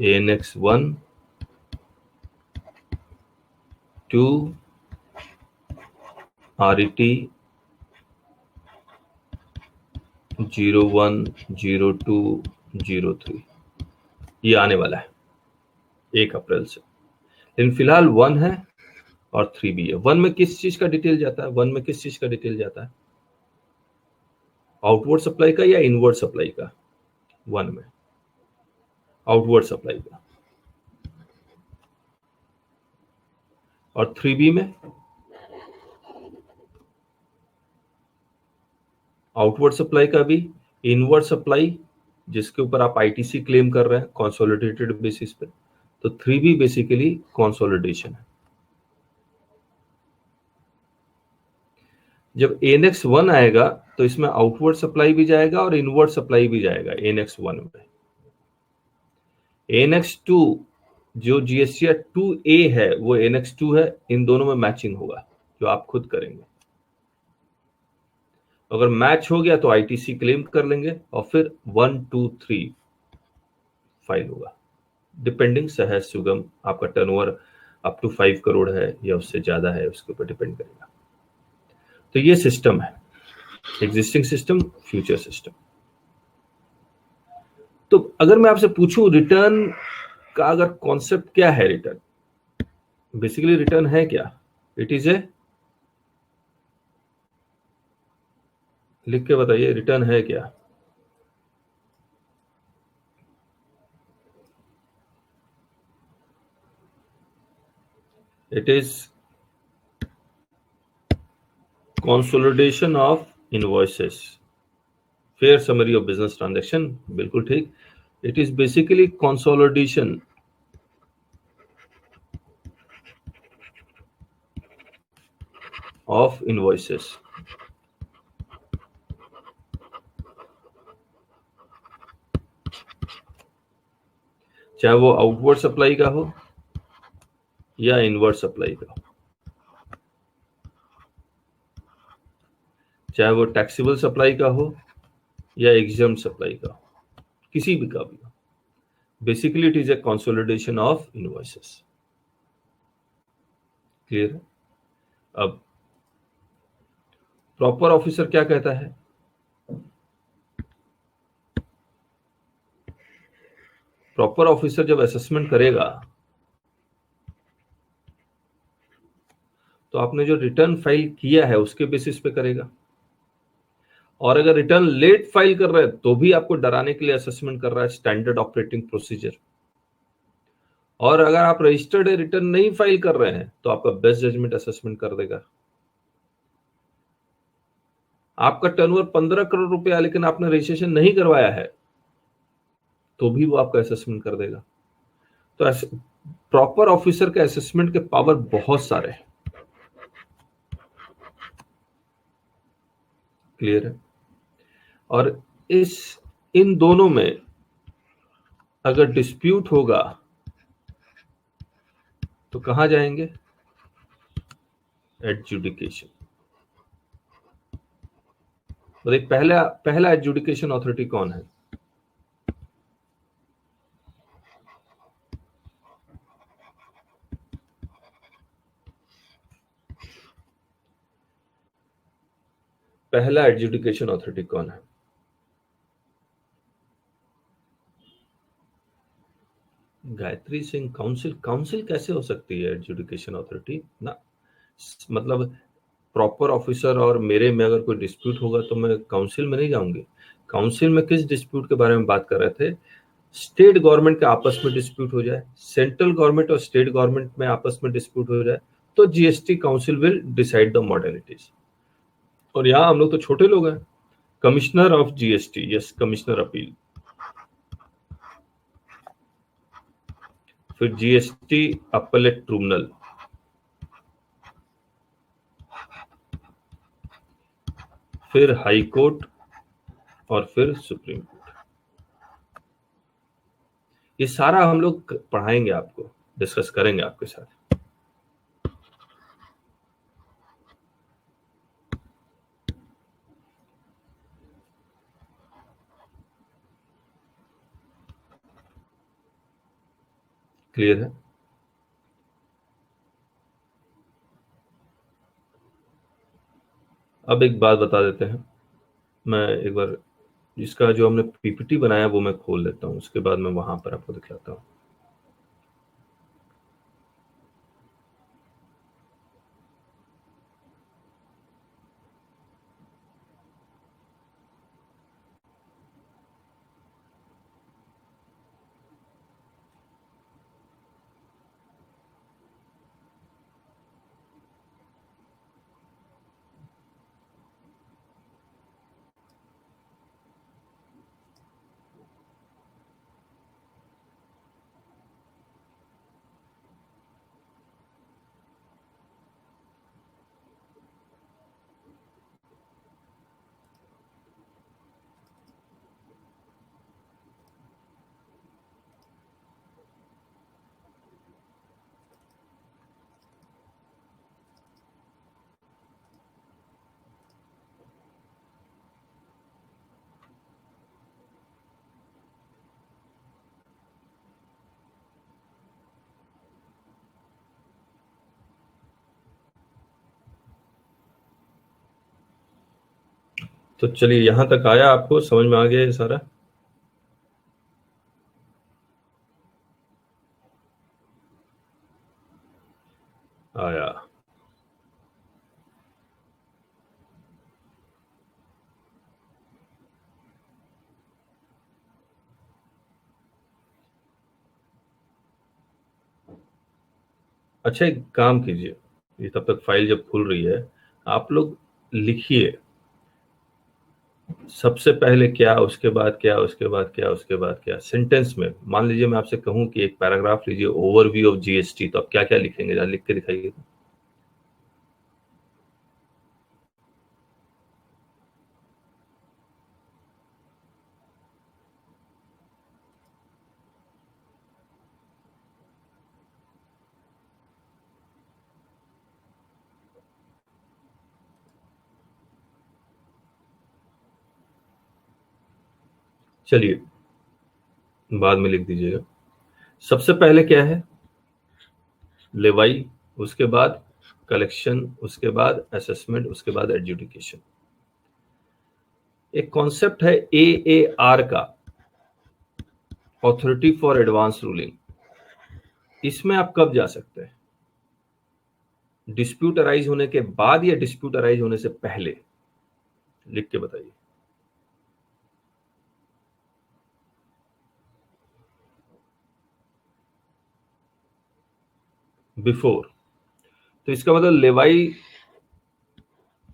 ANX1, 2, RET 01, 02, 03 ये आने वाला है 1 अप्रैल से। लेकिन फिलहाल 1 है और 3 भी है। 1 में किस चीज का डिटेल जाता है? 1 में किस चीज का डिटेल जाता है? आउटवर्ड सप्लाई का या इनवर्ड सप्लाई का? 1 में आउटवर्ड सप्लाई का। और 3B में आउटवर्ड सप्लाई का भी, इनवर्ड सप्लाई जिसके ऊपर आप ITC क्लेम कर रहे हैं कंसोलिडेटेड बेसिस पे, तो 3B बेसिकली कंसोलिडेशन है। जब ANX1 आएगा तो इसमें आउटवर्ड सप्लाई भी जाएगा और इनवर्ड सप्लाई भी जाएगा ANX1 में। ANX2 जो GSTR 2A है वो ANX2 है, इन दोनों में मैचिंग होगा जो आप खुद करेंगे। अगर मैच हो गया तो ITC क्लेम कर लेंगे और फिर 1, 2, 3 फाइल होगा, डिपेंडिंग सहज सुगम आपका टर्नओवर अप टू 5 करोड़ है या उससे ज्यादा है, उसके ऊपर डिपेंड करेगा। तो ये सिस्टम है, एग्जिस्टिंग सिस्टम, फ्यूचर सिस्टम। तो अगर मैं आपसे पूछूं रिटर्न का अगर कॉन्सेप्ट क्या है, रिटर्न बेसिकली रिटर्न है क्या? इट इज ए, लिख के बताइए रिटर्न है क्या? It is consolidation of invoices, fair summary of business transaction, बिल्कुल ठीक। It is basically consolidation of invoices. चाहे वो आउटवर्ड सप्लाई का हो या इनवर्ड सप्लाई का हो, चाहे वो टैक्सेबल सप्लाई का हो या एग्जाम सप्लाई का हो, किसी भी का भी हो, basically it is A consolidation of invoices. Clear है? अब प्रॉपर ऑफिसर क्या कहता है? प्रॉपर ऑफिसर जब असेसमेंट करेगा तो आपने जो रिटर्न फाइल किया है उसके बेसिस पे करेगा। और अगर रिटर्न लेट फाइल कर रहे हैं तो भी आपको डराने के लिए असेसमेंट कर रहा है, स्टैंडर्ड ऑपरेटिंग प्रोसीजर। और अगर आप रजिस्टर्ड रिटर्न नहीं फाइल कर रहे हैं तो आपका बेस्ट जजमेंट असेसमेंट कर देगा। आपका टर्नओवर 15 करोड़ रुपया है लेकिन आपने रजिस्ट्रेशन नहीं करवाया है तो भी वो आपका असेसमेंट कर देगा। तो प्रॉपर ऑफिसर के असेसमेंट के पावर बहुत सारे हैं। क्लियर है? और इन दोनों में अगर डिस्प्यूट होगा तो कहां जाएंगे? एडजुडिकेशन। तो पहला पहला एडजुडिकेशन अथॉरिटी कौन है? पहला एडजुडिकेशन अथॉरिटी कौन है? गायत्री सिंह। काउंसिल? काउंसिल कैसे हो सकती है एडजुडिकेशन अथॉरिटी ना? मतलब प्रॉपर ऑफिसर और मेरे में अगर कोई डिस्प्यूट होगा तो मैं काउंसिल में नहीं जाऊंगी। काउंसिल में किस डिस्प्यूट के बारे में बात कर रहे थे? स्टेट गवर्नमेंट के आपस में डिस्प्यूट हो जाए, सेंट्रल गवर्नमेंट और स्टेट गवर्नमेंट में आपस में डिस्प्यूट हो जाए तो GST council will decide the modalities. और यहाँ हम लोग तो छोटे लोग हैं। Commissioner of GST, yes, commissioner appeal, फिर GST अपलेट ट्रिब्यूनल, फिर हाई कोर्ट और फिर सुप्रीम कोर्ट। ये सारा हम लोग पढ़ाएंगे आपको, डिस्कस करेंगे आपके साथ। क्लियर है? अब एक बात बता देते हैं, मैं एक बार इसका जो हमने पीपीटी बनाया वो मैं खोल लेता हूँ, उसके बाद मैं वहां पर आपको दिखाता हूँ। तो चलिए, यहां तक आया, आपको समझ में आ गया ये सारा? आया। अच्छा, एक काम कीजिए, ये तब तक फाइल जब खुल रही है, आप लोग लिखिए सबसे पहले क्या, उसके बाद क्या, उसके बाद क्या, उसके बाद क्या, सेंटेंस में। मान लीजिए मैं आपसे कहूं कि एक पैराग्राफ लीजिए, ओवरव्यू ऑफ जीएसटी, तो आप क्या क्या लिखेंगे, जरा लिख के दिखाइए। चलिए, बाद में लिख दीजिएगा। सबसे पहले क्या है? लेवाई, उसके बाद कलेक्शन, उसके बाद असेसमेंट, उसके बाद एडजुडिकेशन। एक कॉन्सेप्ट है एआर का, अथॉरिटी फॉर एडवांस रूलिंग। इसमें आप कब जा सकते हैं? डिस्प्यूट अराइज होने के बाद या डिस्प्यूट अराइज होने से पहले? लिख के बताइए। बिफोर। तो इसका मतलब लेवाई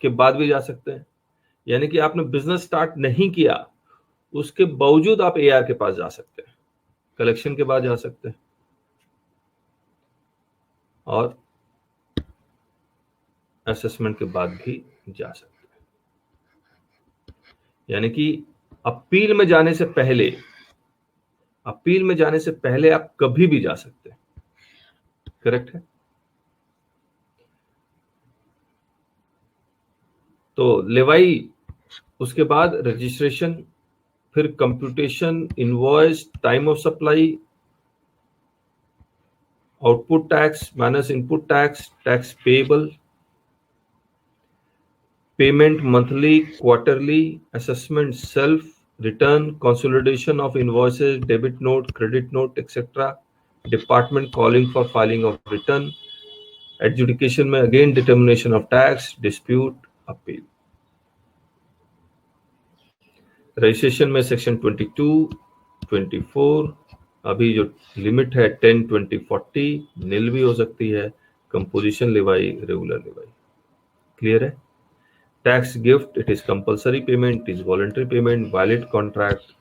के बाद भी जा सकते हैं, यानी कि आपने बिजनेस स्टार्ट नहीं किया, उसके बावजूद आप एआर के पास जा सकते हैं, कलेक्शन के बाद जा सकते हैं, और असेसमेंट के बाद भी जा सकते हैं। यानी कि अपील में जाने से पहले, अपील में जाने से पहले आप कभी भी जा सकते हैं। करेक्ट है? तो लेवाई, उसके बाद रजिस्ट्रेशन, फिर computation, invoice, time of supply, output tax minus input tax, tax payable, payment monthly, quarterly, assessment, self, return, consolidation of invoices, debit note, credit note, etc. Department calling for filing of return. Adjudication में again determination of tax, dispute, appeal. Registration में सेक्शन 22, 24, अभी जो लिमिट है 10, 20, 40 नील भी हो सकती है, कंपोजिशन लेवाई, रेगुलर लेवाई। क्लियर है? Tax gift, it is compulsory payment, it is voluntary payment, valid contract.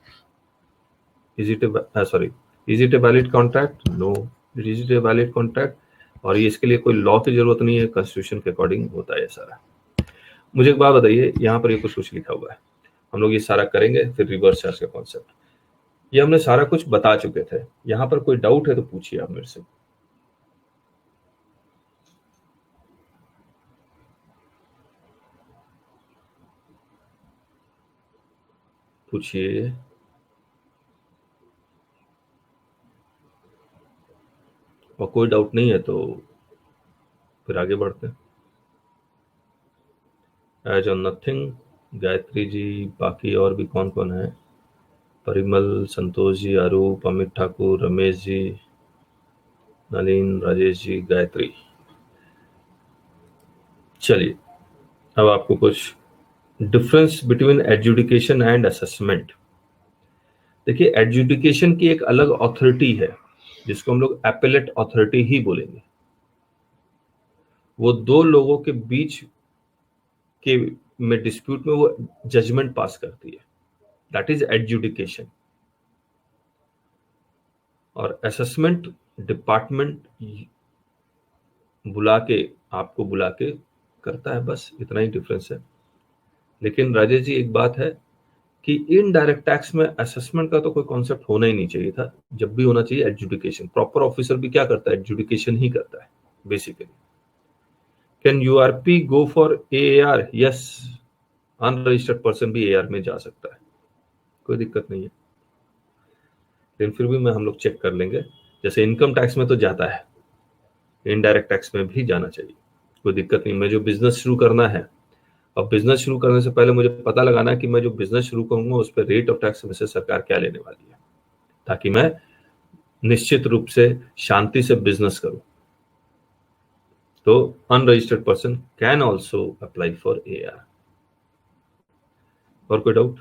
Is it a sorry? Is it a valid contract? No. Is it a valid contract? और ये इसके लिए कोई लॉ की जरूरत नहीं है, कॉन्स्टिट्यूशन के अकॉर्डिंग होता है सारा। मुझे एक बात बताइए, यहाँ पर ये कुछ लिखा हुआ है, हम लोग ये सारा करेंगे, फिर रिवर्स चार्ज का कॉन्सेप्ट, ये हमने सारा कुछ बता चुके थे। यहाँ पर कोई डाउट है तो पूछिए आप मेरे से, पूछिए। कोई डाउट नहीं है तो फिर आगे बढ़ते हैं। As on nothing, Gayatri ji, बाकी और भी कौन कौन है? परिमल, संतोष जी, अरूप, अमित ठाकुर, रमेश जी, नलिन, राजेश जी, गायत्री। चलिए, अब आपको कुछ difference between adjudication and assessment. देखिए, एजुडिकेशन की एक अलग अथॉरिटी है जिसको हम लोग एपेलेट अथॉरिटी ही बोलेंगे। वो दो लोगों के बीच के में डिस्प्यूट में वो जजमेंट पास करती है, दैट इज एजुडिकेशन। और असेसमेंट डिपार्टमेंट आपको बुला के करता है, बस इतना ही डिफरेंस है। लेकिन राजेश जी, एक बात है कि इनडायरेक्ट टैक्स में असेसमेंट का तो कोई कॉन्सेप्ट होना ही नहीं चाहिए था। जब भी होना चाहिए एजुडिकेशन। प्रॉपर ऑफिसर भी क्या करता है? एजुडिकेशन ही करता है basically. Can URP go for AR? Yes, unregistered person भी एआर में जा सकता है, कोई दिक्कत नहीं है। लेकिन फिर भी हम लोग चेक कर लेंगे। जैसे इनकम टैक्स में तो जाता है, इनडायरेक्ट टैक्स में भी जाना चाहिए, कोई दिक्कत नहीं। मैं जो बिजनेस शुरू करना है, और बिजनेस शुरू करने से पहले मुझे पता लगाना है कि मैं जो बिजनेस शुरू करूंगा उस पर रेट ऑफ टैक्स में से सरकार क्या लेने वाली है, ताकि मैं निश्चित रूप से शांति से बिजनेस करूं। तो unregistered person can also apply for AR. और कोई डाउट?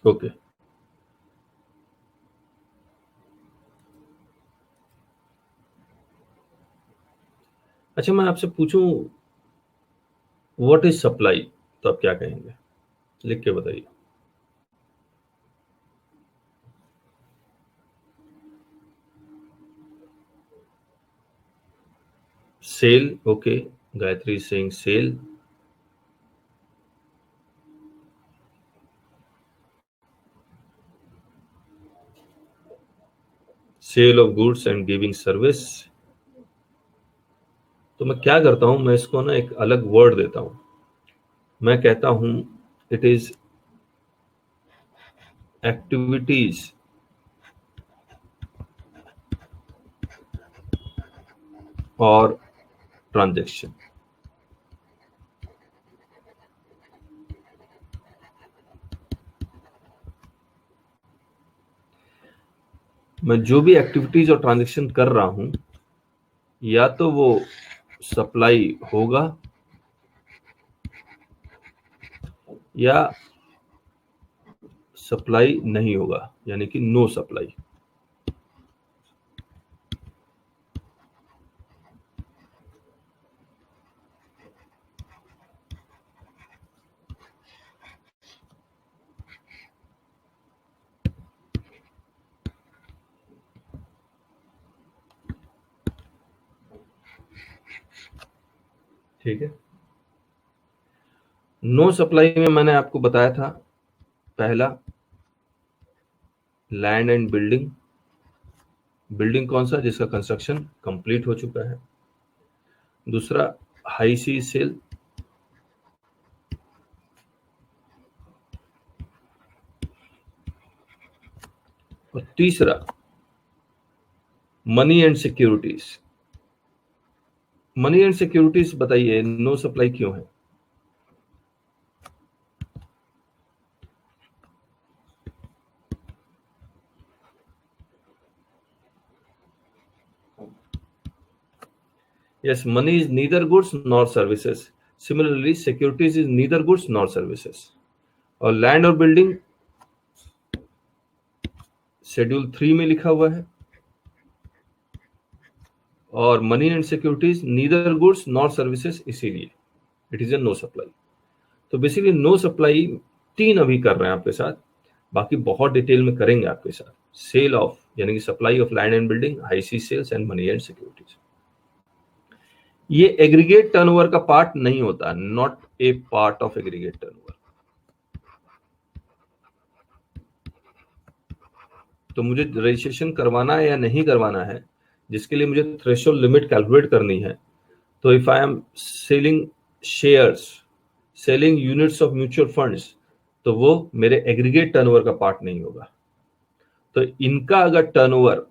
ओके, अच्छा, मैं आपसे पूछूं व्हाट इज सप्लाई, तो आप क्या कहेंगे? लिख के बताइए। Sale, okay, Gayatri Singh, sale. Sale of goods and giving service. तो मैं क्या करता हूं, मैं इसको ना एक अलग वर्ड देता हूं। मैं कहता हूं इट इज एक्टिविटीज और ट्रांजैक्शन। मैं जो भी एक्टिविटीज और ट्रांजैक्शन कर रहा हूं, या तो वो सप्लाई होगा या सप्लाई नहीं होगा, यानी कि नो सप्लाई। ठीक है, नो सप्लाई में मैंने आपको बताया था, पहला लैंड एंड बिल्डिंग। बिल्डिंग कौन सा? जिसका कंस्ट्रक्शन कंप्लीट हो चुका है। दूसरा हाई सी सेल। और तीसरा money and securities. Money and securities बताइए, नो सप्लाई क्यों है? Yes, money is neither goods nor services. Similarly, securities is neither goods nor services. और लैंड और बिल्डिंग शेड्यूल 3 में लिखा हुआ है, और money and securities neither goods nor services, इसीलिए it is a no supply. तो बेसिकली नो सप्लाई 3 अभी कर रहे हैं आपके साथ, बाकी बहुत डिटेल में करेंगे आपके साथ। सेल ऑफ, यानी कि supply of land and building, high sea sales and money and securities. ये एग्रीगेट टर्नओवर का पार्ट नहीं होता, not a part of aggregate turnover. तो मुझे रजिस्ट्रेशन करवाना है या नहीं करवाना है, जिसके लिए मुझे थ्रेशोल्ड लिमिट कैलकुलेट करनी है। तो if I am selling shares, selling units of mutual funds, तो वो मेरे एग्रीगेट टर्नओवर का पार्ट नहीं होगा। तो इनका अगर टर्नओवर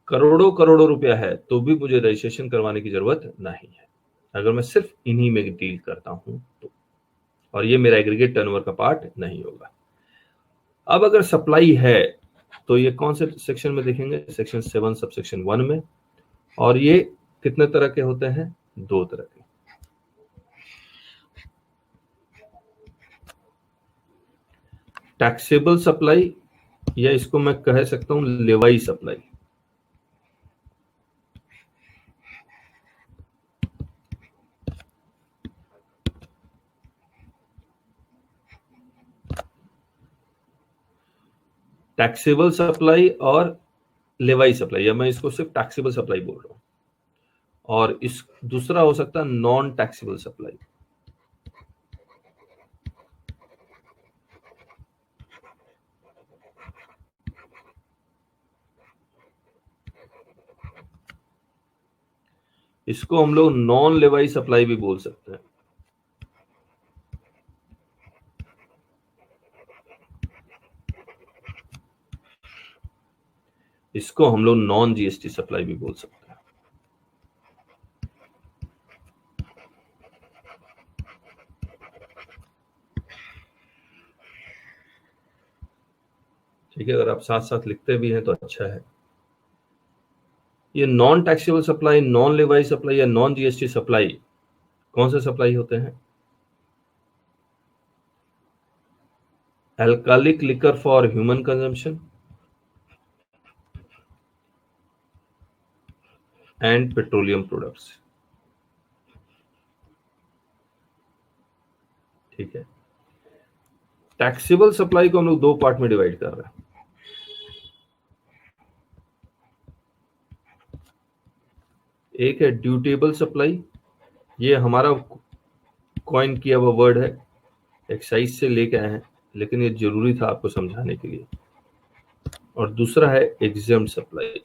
करोड़ों करोड़ों रुपया है तो भी मुझे रजिस्ट्रेशन करवाने की जरूरत नहीं है, अगर मैं सिर्फ इन्हीं में डील करता हूं तो, और ये मेरा एग्रीगेट टर्नओवर का पार्ट नहीं होगा। अब अगर सप्लाई है तो ये कौन से सेक्शन में देखेंगे? सेक्शन 7 सबसेक्शन 1 में। और ये कितने तरह के होते हैं? 2 तरह के। टैक्सेबल सप्लाई, या इसको मैं कह सकता हूं लेवाई सप्लाई। टैक्सेबल सप्लाई और लेवाई सप्लाई, या मैं इसको सिर्फ टैक्सेबल सप्लाई बोल रहा हूं। और इस दूसरा हो सकता है नॉन टैक्सेबल सप्लाई। इसको हम लोग नॉन लेवाई सप्लाई भी बोल सकते हैं। इसको हम लोग नॉन जीएसटी सप्लाई भी बोल सकते हैं। ठीक है, अगर आप साथ साथ लिखते भी हैं तो अच्छा है। ये non taxable supply, non levy supply या नॉन जीएसटी सप्लाई कौन से सप्लाई होते हैं? Alcoholic liquor for human consumption and petroleum products. ठीक है, टैक्सेबल सप्लाई को हम लोग 2 पार्ट में डिवाइड कर रहे हैं। एक है ड्यूटेबल सप्लाई, ये हमारा कॉइन किया हुआ वर्ड है, एक्साइज से लेके आए हैं, लेकिन ये जरूरी था आपको समझाने के लिए। और दूसरा है एग्जम्प्ट सप्लाई।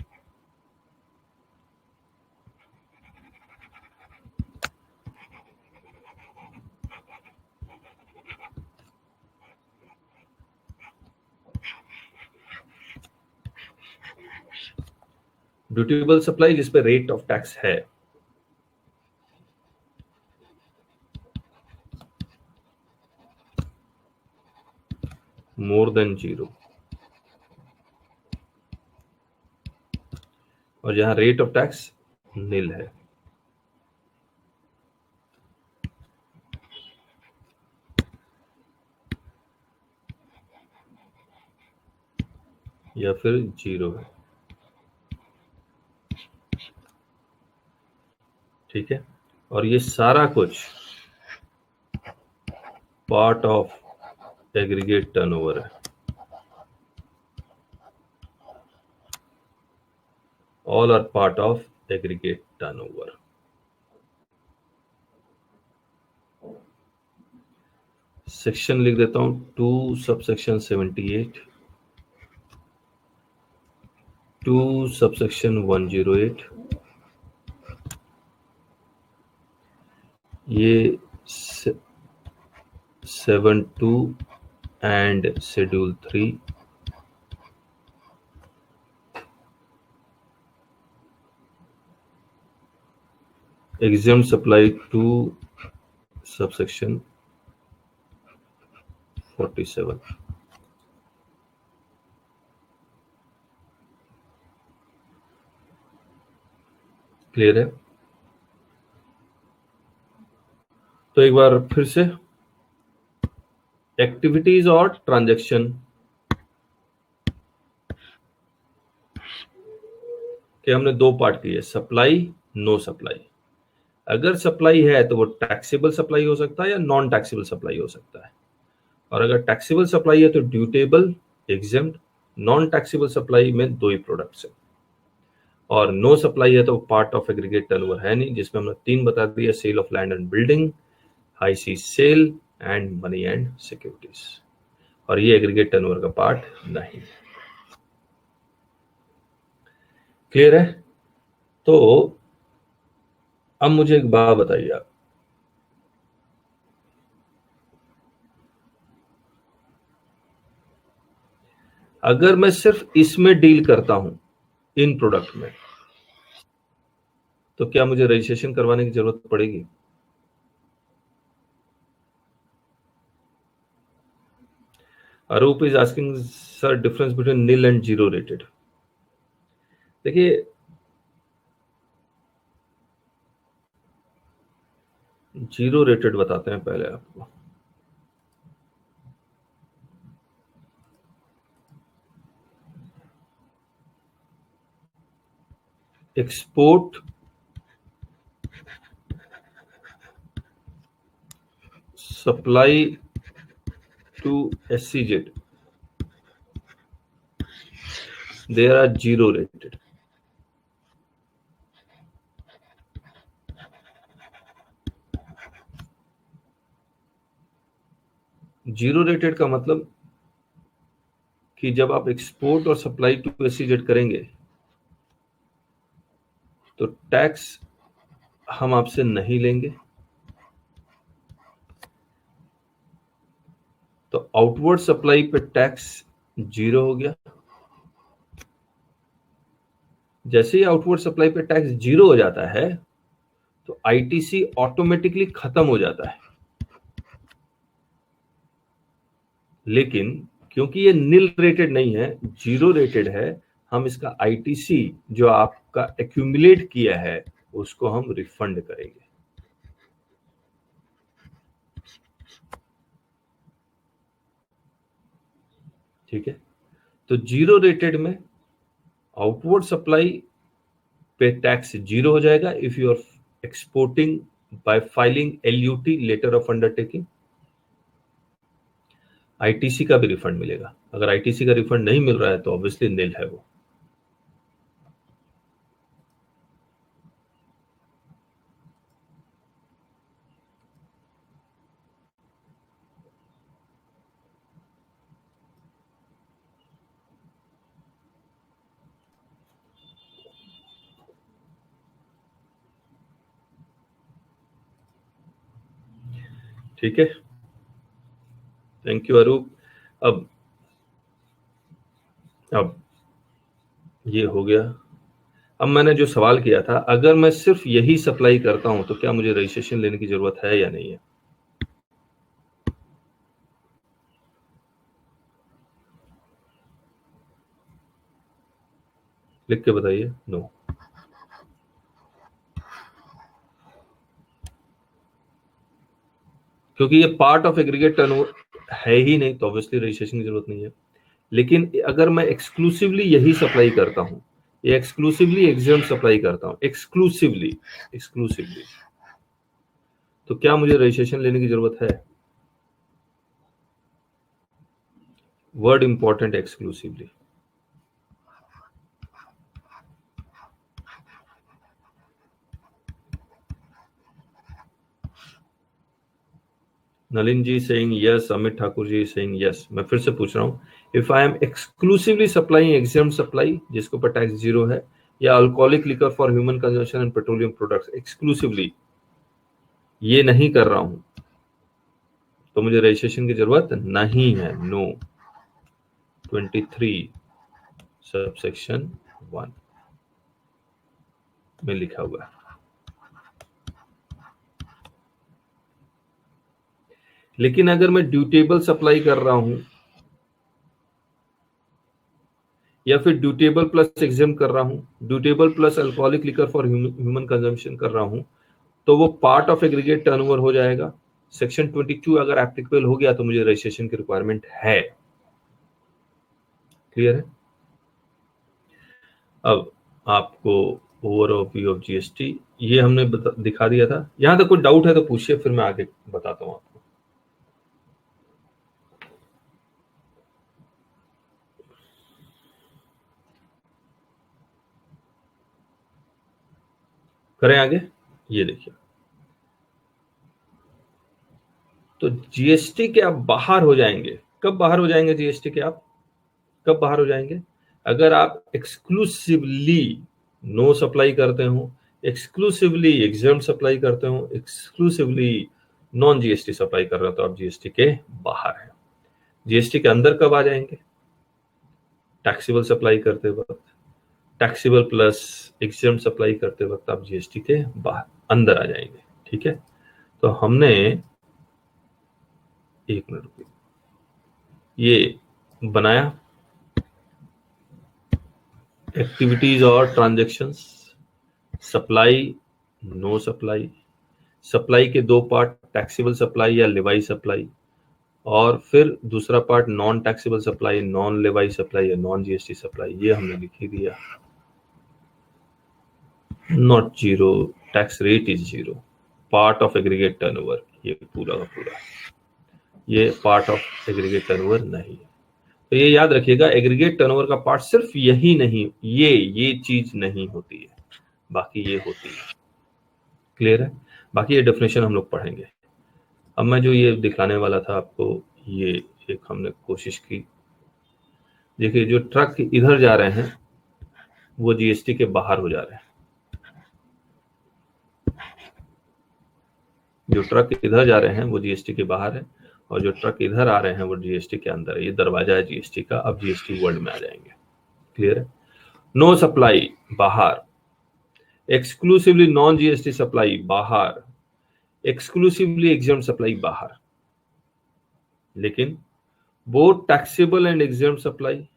ड्यूटेबल सप्लाई जिस पे रेट ऑफ टैक्स है, मोर देन 0, और जहां रेट ऑफ टैक्स नील है। या फिर 0 है। ठीक है, और ये सारा कुछ पार्ट ऑफ एग्रीगेट टर्नओवर है। All are part of aggregate turnover. Section लिख देता हूं 2 सबसेक्शन 78, 2 सबसेक्शन 108। ये 7(2) and schedule 3। exempt supply 2 subsection 47। Clear है? तो एक बार फिर से, एक्टिविटीज और ट्रांजैक्शन के हमने 2 पार्ट किए, सप्लाई, नो सप्लाई। अगर सप्लाई है तो वो टैक्सेबल सप्लाई हो सकता है या नॉन टैक्सेबल सप्लाई हो सकता है। और अगर टैक्सेबल सप्लाई है तो dutiable, exempt. Non taxable supply में 2 ही प्रोडक्ट्स है। और नो सप्लाई है तो पार्ट ऑफ एग्रीगेट टर्नओवर है नहीं, जिसमें हमने 3 बता दिया, sale of land and building, high sea sale and money and securities. और ये एग्रीगेट टर्नओवर का पार्ट नहीं। क्लियर है? तो अब मुझे एक बात बताइए आप, अगर मैं सिर्फ इसमें डील करता हूं, इन प्रोडक्ट में, तो क्या मुझे रजिस्ट्रेशन करवाने की जरूरत पड़ेगी? Arup is asking sir difference between nil and zero rated. देखिए, जीरो रेटेड बताते हैं पहले आपको। Export supply to SEZ, they are zero rated. Zero rated का मतलब कि जब आप एक्सपोर्ट और सप्लाई टू SEZ करेंगे तो टैक्स हम आपसे नहीं लेंगे, तो आउटवर्ड सप्लाई पे टैक्स जीरो हो गया। जैसे ही आउटवर्ड सप्लाई पे टैक्स जीरो हो जाता है तो ITC ऑटोमेटिकली खत्म हो जाता है। लेकिन क्योंकि ये नील रेटेड नहीं है, जीरो रेटेड है, हम इसका ITC जो आपका एक्यूमुलेट किया है उसको हम रिफंड करेंगे। ठीक है, तो जीरो रेटेड में आउटवर्ड सप्लाई पे टैक्स जीरो हो जाएगा if you are exporting by filing LUT, letter of undertaking. ITC का भी रिफंड मिलेगा। अगर ITC का रिफंड नहीं मिल रहा है तो ऑब्वियसली नील है वो। ठीक है, थैंक यू अरूप। अब ये हो गया। अब मैंने जो सवाल किया था, अगर मैं सिर्फ यही सप्लाई करता हूं तो क्या मुझे रजिस्ट्रेशन लेने की जरूरत है या नहीं है? लिख के बताइए। नो। क्योंकि ये पार्ट ऑफ एग्रीगेट टर्नओवर है ही नहीं, तो ऑब्वियसली रजिस्ट्रेशन की जरूरत नहीं है। लेकिन अगर मैं एक्सक्लूसिवली यही सप्लाई करता हूं, ये एक्सक्लूसिवली एग्जाम सप्लाई करता हूं, एक्सक्लूसिवली एक्सक्लूसिवली, तो क्या मुझे रजिस्ट्रेशन लेने की जरूरत है? Word important, exclusively. Nalin ji saying yes, Amit Thakur ji saying yes. मैं फिर से पूछ रहा हूं, if I am exclusively supplying exempt supply जिसके ऊपर टैक्स जीरो है, या alcoholic liquor for human consumption and petroleum products, exclusively ये नहीं कर रहा हूं, तो मुझे रजिस्ट्रेशन की जरूरत नहीं है। नो। 23 सबसेक्शन 1 में लिखा हुआ है। लेकिन अगर मैं ड्यूटेबल सप्लाई कर रहा हूं या फिर ड्यूटेबल प्लस एग्जाम कर रहा हूं, dutiable plus alcoholic liquor for human consumption कर रहा हूं, तो वो पार्ट ऑफ एग्रीगेट टर्नओवर हो जाएगा। सेक्शन 22 अगर एप्लीकेबल हो गया तो मुझे रजिस्ट्रेशन की रिक्वायरमेंट है। क्लियर है? अब आपको ओवरव्यू ऑफ GST ये हमने दिखा दिया था। यहां तक कोई डाउट है तो पूछिए, फिर मैं आगे बताता हूं आपको। करें आगे? ये देखिए, तो GST के आप बाहर हो जाएंगे। कब बाहर हो जाएंगे GST के आप? कब बाहर हो जाएंगे? अगर आप एक्सक्लूसिवली नो सप्लाई करते हो, एक्सक्लूसिवली एग्जाम सप्लाई करते हो, एक्सक्लूसिवली नॉन GST सप्लाई कर रहे हो, तो आप GST के बाहर हैं। GST के अंदर कब आ जाएंगे? टैक्सेबल सप्लाई करते वक्त, टैक्सेबल प्लस एग्जम्प्ट सप्लाई करते वक्त आप जीएसटी के बाहर अंदर आ जाएंगे। ठीक है, तो हमने एक मिनट रुकिए, ये बनाया एक्टिविटीज और transactions, supply, no supply, supply के दो पार्ट, टैक्सेबल सप्लाई या लेवाई सप्लाई, और फिर दूसरा part non taxable supply, non levy supply या नॉन जीएसटी सप्लाई। ये हमने लिख ही दिया। Not zero, tax rate is zero, part of aggregate turnover, ये पूरा का पूरा, ये पार्ट ऑफ एग्रीगेट टर्नओवर नहीं है। तो ये याद रखिएगा, एग्रीगेट टर्नओवर का पार्ट सिर्फ यही नहीं, ये चीज नहीं होती है, बाकी ये होती है। क्लियर है? बाकी ये डेफिनेशन हम लोग पढ़ेंगे। अब मैं जो ये दिखाने वाला था आपको, ये एक हमने कोशिश की। देखिए, जो ट्रक इधर जा रहे हैं वो जीएसटी के बाहर हो जा रहे हैं, जो ट्रक इधर जा रहे हैं वो जीएसटी के बाहर है, और जो ट्रक इधर आ रहे हैं वो जीएसटी के अंदर है। ये दरवाजा है जीएसटी का, अब जीएसटी वर्ल्ड में आ जाएंगे। क्लियर है? नो सप्लाई बाहर, एक्सक्लूसिवली नॉन जीएसटी सप्लाई बाहर, एक्सक्लूसिवली एग्जम्प्ट सप्लाई बाहर, लेकिन both taxable and exempt supply,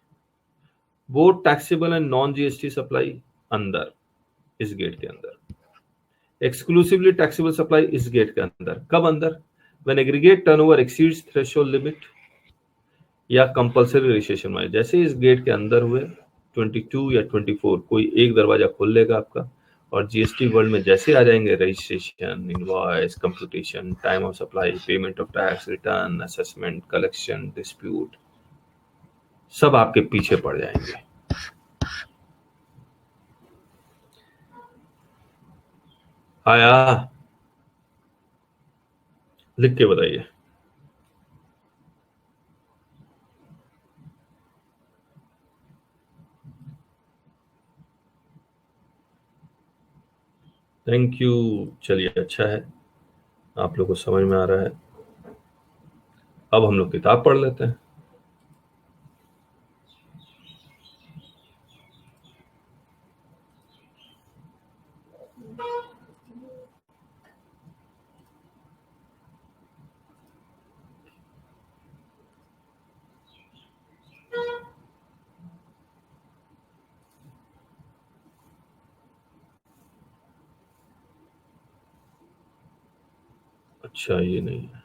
both taxable and non GST supply अंदर, इस गेट के अंदर। एक्सक्लूसिवली टैक्सेबल सप्लाई इस गेट के अंदर। कब अंदर? When aggregate turnover exceeds threshold limit या कंपल्सरी रजिस्ट्रेशन में। जैसे इस गेट के अंदर हुए 22 या 24, कोई एक दरवाजा खोल लेगा आपका, और जीएसटी वर्ल्ड में जैसे आ जाएंगे registration, invoice, computation, time of supply, payment of tax, return, assessment, collection, dispute, सब आपके पीछे पड़ जाएंगे। आया? लिख के बताइए। Thank you. चलिए, अच्छा है, आप लोगों को समझ में आ रहा है। अब हम लोग किताब पढ़ लेते हैं। अच्छा, ये नहीं है,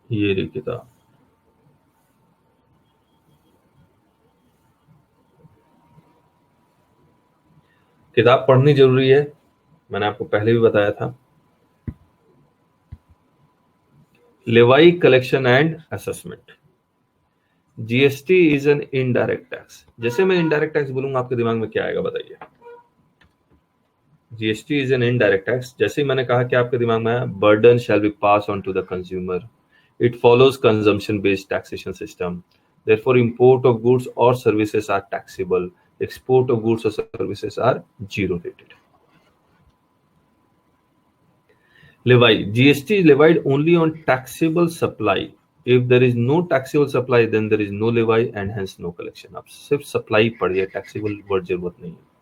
ये रही किताब। किताब पढ़नी जरूरी है, मैंने आपको पहले भी बताया था। Levy, collection and assessment. GST is an indirect tax. जैसे मैं इनडायरेक्ट टैक्स बोलूंगा, आपके दिमाग में क्या आएगा बताइए? GST is an indirect tax, जैसे ही मैंने कहा कि आपके दिमाग में burden shall be pass on to the consumer, it follows consumption based taxation system, therefore import of goods or services are taxable, export of goods or services are zero rated. Levy, GST is levied only on taxable supply. If there is no taxable supply, then there is no levy and hence no collection. अब सिर्फ सप्लाई पढ़िए, टैक्सेबल वर्ड जरूरत नहीं है।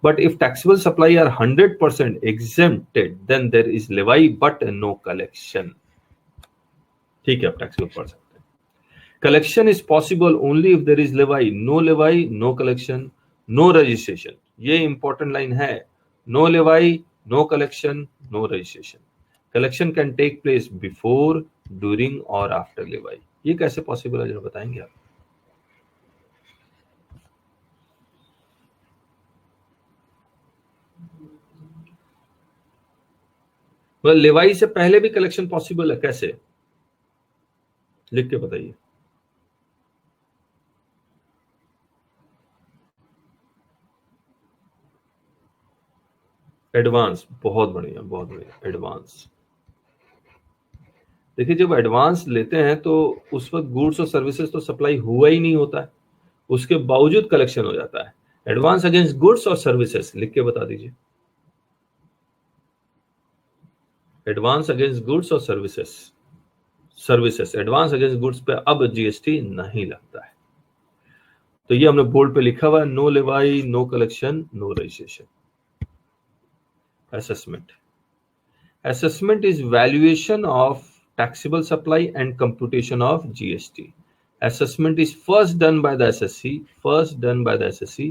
But if taxable supply are 100% exempted, then there is levy but no collection. ठीक है, आप टैक्सेबल पढ़ सकते हैं। Collection is possible only if there is levy. No levy, no collection, no registration. ये important line है। No levy, no collection, no registration. Collection can take place before, during or after levy. ये कैसे possible है, जरा बताएंगे आप? लेवाई से पहले भी कलेक्शन पॉसिबल है, कैसे? लिख के बताइए। एडवांस, बहुत बढ़िया, बहुत बढ़िया। एडवांस, देखिए, जब एडवांस लेते हैं तो उस वक्त गुड्स और सर्विसेज तो सप्लाई हुआ ही नहीं होता है, उसके बावजूद कलेक्शन हो जाता है। एडवांस अगेंस्ट गुड्स और सर्विसेज लिख के बता दीजिए। एडवांस अगेंस्ट गुड्स और सर्विसेस एडवांस अगेंस्ट गुड्स पे अब जीएसटी नहीं लगता है। तो ये हमने बोर्ड पे लिखा हुआ है, no levy, no collection, no registration. Assessment is valuation of taxable supply and computation of GST. Assessment is first done by the SSC,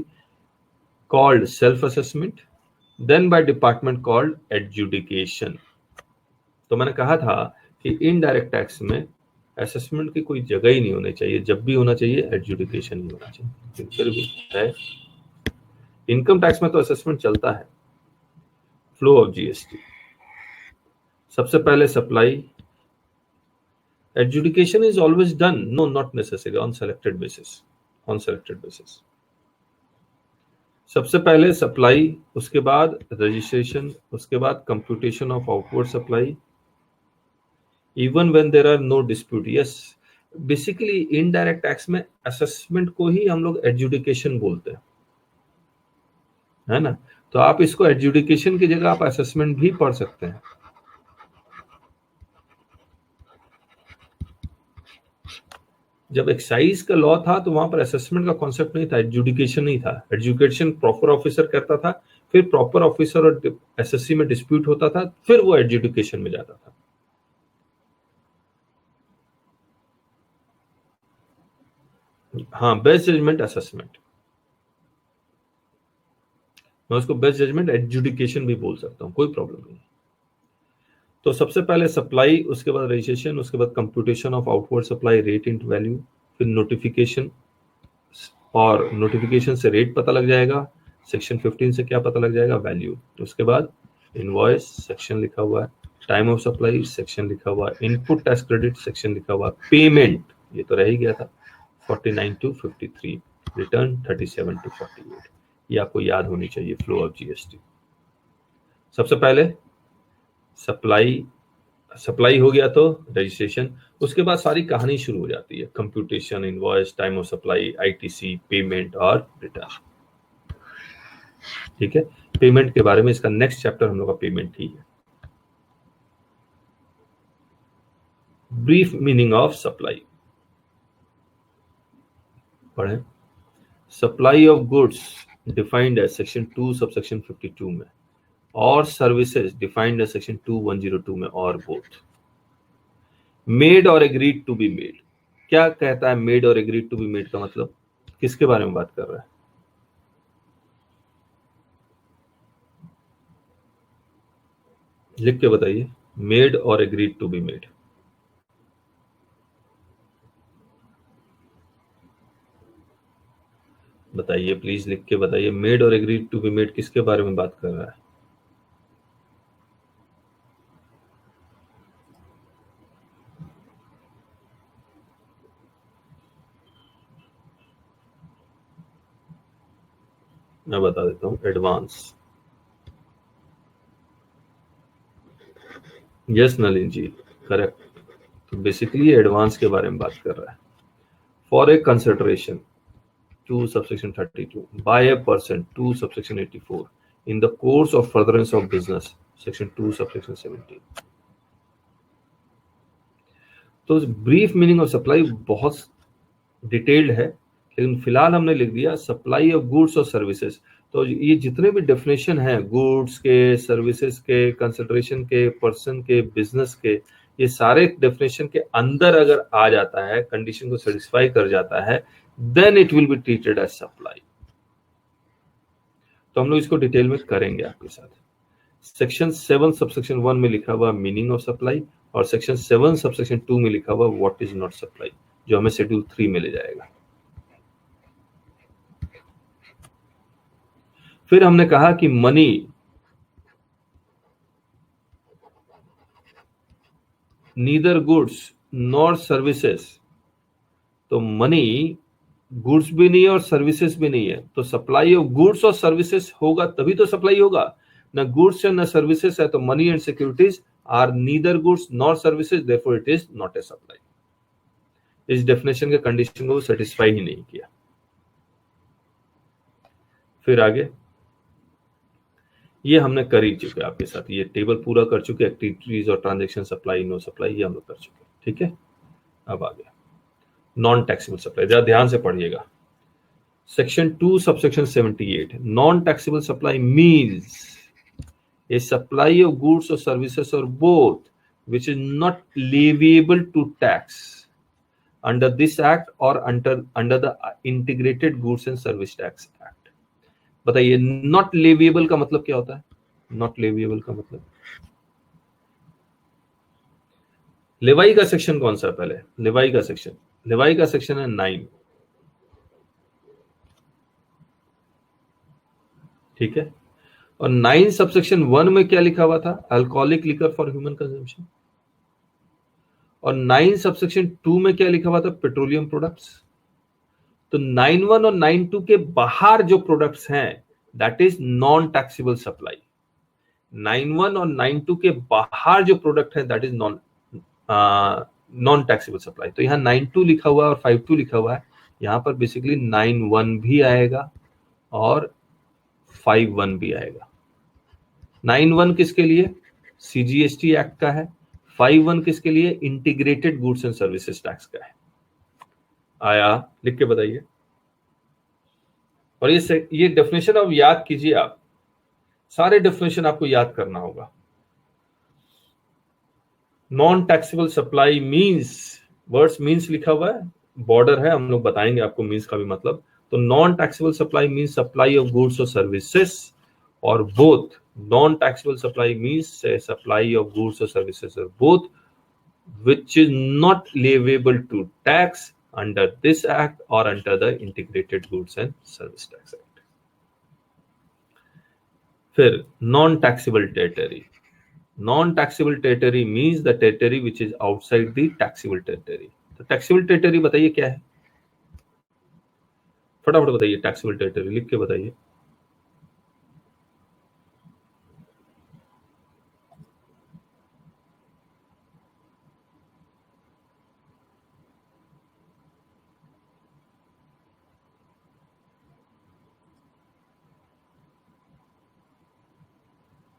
called self-assessment, then by department called adjudication. तो मैंने कहा था कि इनडायरेक्ट टैक्स में असेसमेंट की कोई जगह ही नहीं होनी चाहिए, जब भी होना चाहिए एडजुडिकेशन ही होना चाहिए। फिर भी है, इनकम टैक्स में तो असेसमेंट चलता है। फ्लो ऑफ जीएसटी, सबसे पहले supply, adjudication is always done, no, not necessary, on selected basis. सबसे पहले सप्लाई, उसके बाद रजिस्ट्रेशन, उसके बाद computation of outward supply, even when there are no dispute. Yes, basically indirect tax में असेसमेंट को ही हम लोग एडजुडिकेशन बोलते हैं, है ना। तो आप इसको एडजुडिकेशन की जगह आप असेसमेंट भी पढ़ सकते हैं। जब एक्साइज का लॉ था तो वहां पर असेसमेंट का कॉन्सेप्ट नहीं था, एडजुडिकेशन नहीं था। एडजुडिकेशन प्रॉपर ऑफिसर करता था, फिर प्रॉपर ऑफिसर और एसएससी में डिस्प्यूट होता था, फिर वो एडजुडिकेशन में जाता था। हाँ, बेस्ट जजमेंट असेसमेंट, मैं उसको बेस्ट जजमेंट एडजुडिकेशन भी बोल सकता हूँ, कोई प्रॉब्लम नहीं। तो सबसे पहले सप्लाई, उसके बाद रजिस्ट्रेशन, उसके बाद computation of outward supply rate into value, फिर नोटिफिकेशन, और नोटिफिकेशन से रेट पता लग जाएगा, सेक्शन 15 से क्या पता लग जाएगा, वैल्यू। उसके बाद इनवॉइस सेक्शन लिखा हुआ है, टाइम ऑफ सप्लाई सेक्शन लिखा हुआ है, इनपुट टैक्स क्रेडिट सेक्शन लिखा हुआ है, पेमेंट ये तो रह ही गया था 49 to 53, रिटर्न 37 to 48। ये आपको याद होनी चाहिए फ्लो ऑफ जीएसटी। सबसे पहले सप्लाई हो गया तो रजिस्ट्रेशन, उसके बाद सारी कहानी शुरू हो जाती है, computation, invoice, time of supply, ITC, payment और रिटर्न। ठीक है, पेमेंट के बारे में इसका नेक्स्ट चैप्टर हम लोग का पेमेंट ही है। ब्रीफ मीनिंग ऑफ सप्लाई पढ़ें। Supply of goods defined as section 2 subsection 52 में, और सर्विसेज डिफाइंड एज सेक्शन 2102 में, और बोथ। मेड और एग्रीड टू बी मेड, क्या कहता है मेड और एग्रीड टू बी मेड का मतलब, किसके बारे में बात कर रहा है? लिख के बताइए, मेड और एग्रीड टू बी मेड। बताइए प्लीज, लिख के बताइए, मेड और एग्रीड टू बी मेड किसके बारे में बात कर रहा है? मैं बता देता हूं, एडवांस। यस नलिन जी, करेक्ट। तो बेसिकली एडवांस के बारे में बात कर रहा है। For a consideration 2 subsection 32 by a person 2 subsection 84 in the course of furtherance of business section 2 subsection 17। तो ब्रीफ मीनिंग ऑफ सप्लाई बहुत डिटेल्ड है, लेकिन फिलहाल हमने लिख दिया सप्लाई ऑफ गुड्स और सर्विसेज। तो ये जितने भी डेफिनेशन हैं, गुड्स के, सर्विसेज के, कंसिडरेशन के, पर्सन के, बिजनेस के, ये सारे डेफिनेशन के अंदर अगर आ जाता है, कंडीशन को सेटिस्फाई कर जाता है, then it will be treated as supply. तो हम लोग इसको डिटेल में करेंगे आपके साथ। सेक्शन 7 सबसेक्शन 1 में लिखा हुआ मीनिंग ऑफ सप्लाई, और सेक्शन 7 सबसेक्शन 2 में लिखा हुआ व्हाट इज नॉट सप्लाई, जो हमें शेड्यूल 3 में ले जाएगा। फिर हमने कहा कि money neither goods nor services, तो मनी गुड्स भी नहीं है और सर्विसेज भी नहीं है, तो सप्लाई ऑफ गुड्स और सर्विसेज होगा तभी तो सप्लाई होगा। ना गुड्स है ना सर्विसेज है, तो money and securities are neither goods nor services, therefore it is not a supply. इस डेफिनेशन के कंडीशन को सेटिस्फाई ही नहीं किया। फिर आगे, ये हमने कर ही चुके आपके साथ, ये टेबल पूरा कर चुके, एक्टिविटीज और ट्रांजेक्शन, सप्लाई नो सप्लाई, ये हम लोग कर चुके। ठीक है, अब आ गया नॉन टैक्सेबल सप्लाई, जरा ध्यान से पढ़िएगा। Section 2 subsection 78, non taxable supply means a supply of goods or services or both which is not leviable to tax under this act or under the integrated goods and service tax act। बताइए नॉट लेविएबल का मतलब क्या होता है? नॉट लेविएबल का मतलब, लेवाई का सेक्शन कौन सा है? पहले लेवाई का सेक्शन है 9। ठीक है, और 9 सबसेक्शन 1 में क्या लिखा हुआ था? Alcoholic liquor for human consumption. और 9 सबसेक्शन 2 में क्या लिखा हुआ था? Petroleum products. तो 9(1) और 9(2) के बाहर जो प्रोडक्ट्स हैं that is non taxable supply. 9(1) और 9(2) के बाहर जो प्रोडक्ट है that is non taxable supply. तो यहाँ 9(2) लिखा हुआ है और 5(2) लिखा हुआ है, यहाँ पर बेसिकली 9(1) भी आएगा और 5(1) भी आएगा। 9(1) किसके लिए? CGST एक्ट का है। 5(1) किसके लिए? Integrated goods and services tax का है। आया? लिख के बताइए। और ये डेफिनेशन अब याद कीजिए, आप सारे डेफिनेशन आपको याद करना होगा। Non taxable supply means, words means लिखा हुआ है, बॉर्डर है, हम लोग बताएंगे आपको मींस का भी मतलब। तो non taxable supply means supply of goods और सर्विसेज, और both non taxable supply means supply of goods और सर्विसेज और both which is not leviable to tax under this act or under the integrated goods and service tax act। फिर non taxable territory, non taxable territory means the territory which is outside the taxable territory। तो taxable territory बताइए क्या है? फटाफट बताइए, taxable territory लिख के बताइए।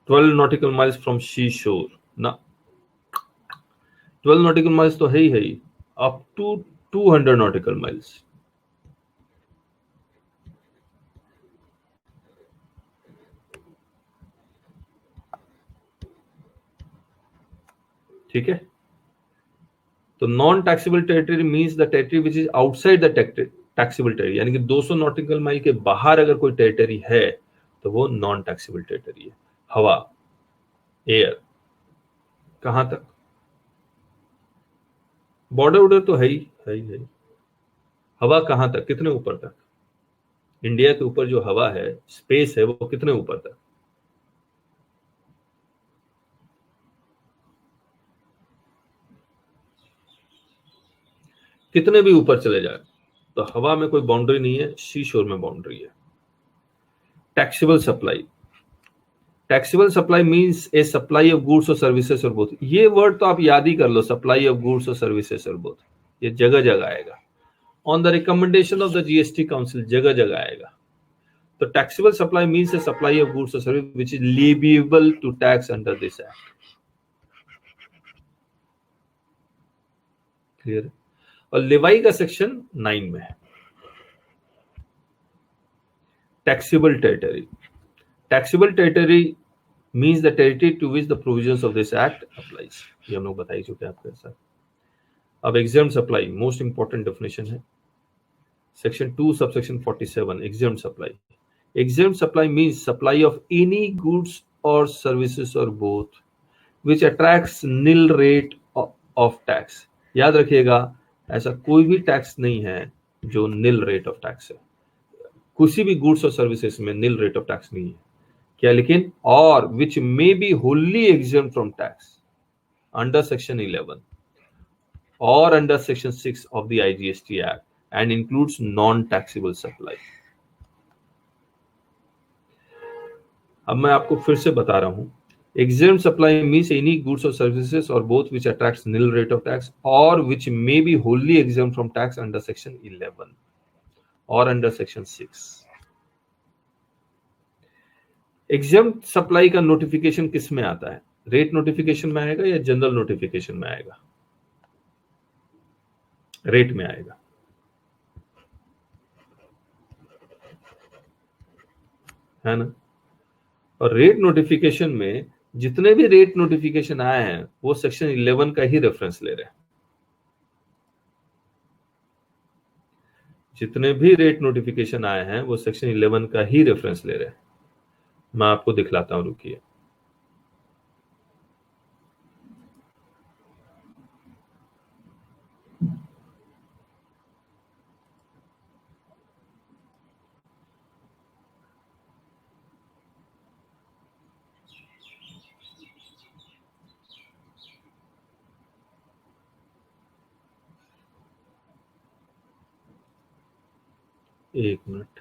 ट्वेल्व नॉटिकल माइल्स फ्रॉम सी शोर ना, 12 नॉटिकल माइल्स तो है ही, अप टू 200 नॉटिकल माइल्स। ठीक है, तो non taxable territory means the territory which is outside the taxable territory, यानी कि 200 नॉटिकल माइल के बाहर अगर कोई टेरिटरी है तो वो नॉन टैक्सेबल टेरिटरी है। हवा, एयर, कहां तक? बॉर्डर उडर तो है ही। हवा कहां तक, कितने ऊपर तक? इंडिया के ऊपर जो हवा है, स्पेस है, वो कितने ऊपर तक? कितने भी ऊपर चले जाए तो हवा में कोई बाउंड्री नहीं है, सी शोर में बाउंड्री है। Taxable supply, taxable supply means a supply of goods और सर्विसेज और बोथ। ये वर्ड तो आप याद ही कर लो, सप्लाई ऑफ गुड्स और सर्विसेज और बोथ, ये जगह जगह आएगा। On the recommendation of the GST council, जगह जगह आएगा। तो taxable supply means a supply of goods or service which is leviable to tax under this act. Clear? और लेवाई का सेक्शन 9 में है। Taxable territory, taxable territory means the territory to which the provisions of this act applies। ये हम लोग बता ही चुके हैं आपके साथ। अब exempt supply, most important definition है, section 2 subsection 47, exempt supply। exempt supply means supply of any goods or services or both which attracts nil rate of tax। याद रखिएगा, ऐसा कोई भी टैक्स नहीं है जो nil rate of tax है। किसी भी गुड्स और सर्विसेज में nil rate of tax नहीं है। क्या? लेकिन और which may be wholly exempt from tax under section 11 और under section 6 of the IGST act and includes non taxable supply. अब मैं आपको फिर से बता रहा हूं, exempt supply means any goods or services or both which attracts nil rate of tax or which may be wholly exempt from tax under section 11 or under section 6। Exempt supply का नोटिफिकेशन किस में आता है? रेट नोटिफिकेशन में आएगा या जनरल नोटिफिकेशन में आएगा? रेट में आएगा, है ना। और रेट नोटिफिकेशन में जितने भी रेट नोटिफिकेशन आए हैं वो सेक्शन 11 का ही रेफरेंस ले रहे हैं। जितने भी रेट नोटिफिकेशन आए हैं वो सेक्शन 11 का ही रेफरेंस ले रहे हैं। मैं आपको दिखलाता हूं, रुकिए। एक मिनट।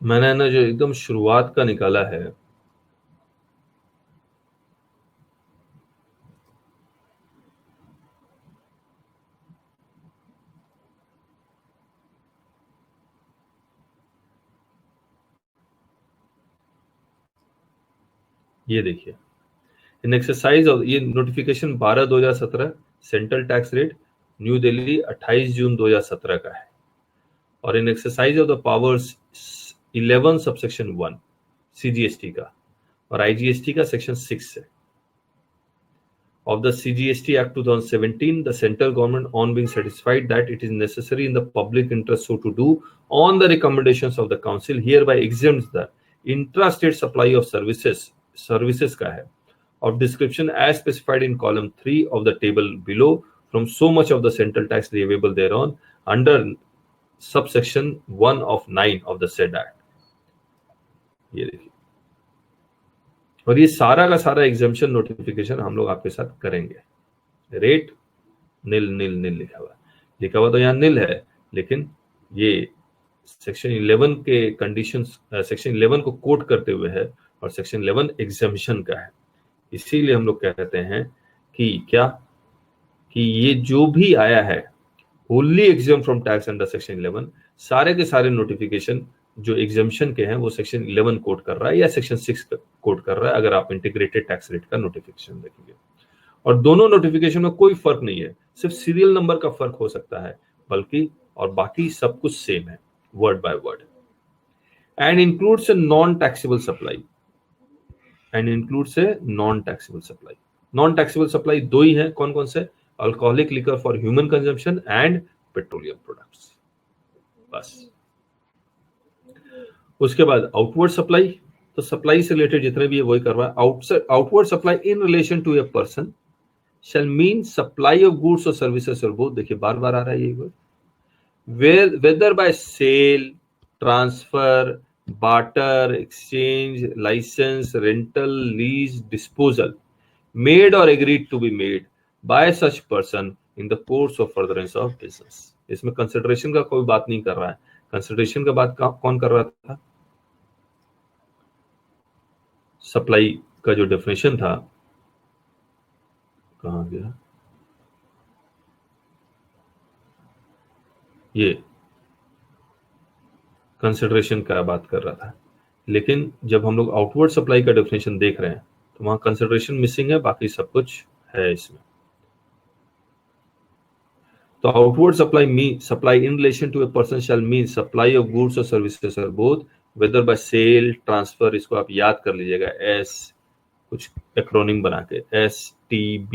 मैंने ना जो एकदम शुरुआत का निकाला है, ये देखिए। इन एक्सरसाइज ऑफ, ये notification 12/2017 central tax rate New Delhi 28 June 2017 का है। और in exercise of the powers 11 subsection 1 CGST का और आईजीएसटी का सेक्शन 6 है। Of the CGST Act 2017, the central government, on being satisfied that it is necessary in the public interest so to do, on the recommendations of the council, hereby exempts the intrastate supply of services का है, of description as specified in column 3 of the table below from so much of the central tax leviable thereon under subsection 1 of 9 of the said act. ये देखिए, और ये सारा का सारा एग्जाम्पशन नोटिफिकेशन हम लोग आपके साथ करेंगे। रेट नील नील नील लिखा हुआ तो यहाँ नील है, लेकिन ये सेक्शन 11 के कंडीशंस, सेक्शन 11 को कोट करते हुए है और सेक्शन 11 एग्जाम्पशन का है। इसीलिए हम लोग कहते हैं कि क्या, कि ये जो भी आया है wholly exempt from tax under section 11, सारे के सारे नोटिफिकेशन जो एग्जाम्पशन के हैं वो सेक्शन 11 कोड कर रहा है या सेक्शन 6 कोड कर रहा है, अगर आप इंटीग्रेटेड टैक्स रेट का नोटिफिकेशन देखेंगे। और दोनों नोटिफिकेशन में कोई फर्क नहीं है, सिर्फ सीरियल नंबर का फर्क हो सकता है, बल्कि और बाकी सब कुछ सेम है word by word. And includes a non taxable supply, and includes a non taxable supply. Non taxable supply दो ही है, कौन कौन से? Alcoholic liquor for human consumption and petroleum products, बस। उसके बाद आउटवर्ड सप्लाई, तो सप्लाई से रिलेटेड जितने भी है वही करवा। Outward supply in relation to a person shall mean supply of goods or services or both, देखिए बार बार आ रहा है ये word, whether by sale, transfer, barter, exchange, license, rental, lease, disposal, made or agreed to be made by such person in the course of furtherance of business। इसमें कंसिडरेशन का कोई बात नहीं कर रहा है। कंसिडरेशन का बात कौन कर रहा था? सप्लाई का जो डेफिनेशन था, कहां गया ये? कंसिडरेशन का बात कर रहा था, लेकिन जब हम लोग आउटवर्ड सप्लाई का डेफिनेशन देख रहे हैं तो वहां कंसिडरेशन मिसिंग है, बाकी सब कुछ है इसमें। तो outward supply in relation to a person shall mean supply of goods और सर्विसेज और both, whether by sale, transfer, इसको आप याद कर लीजिएगा, एस कुछ एक्रोनिम बना के, STB,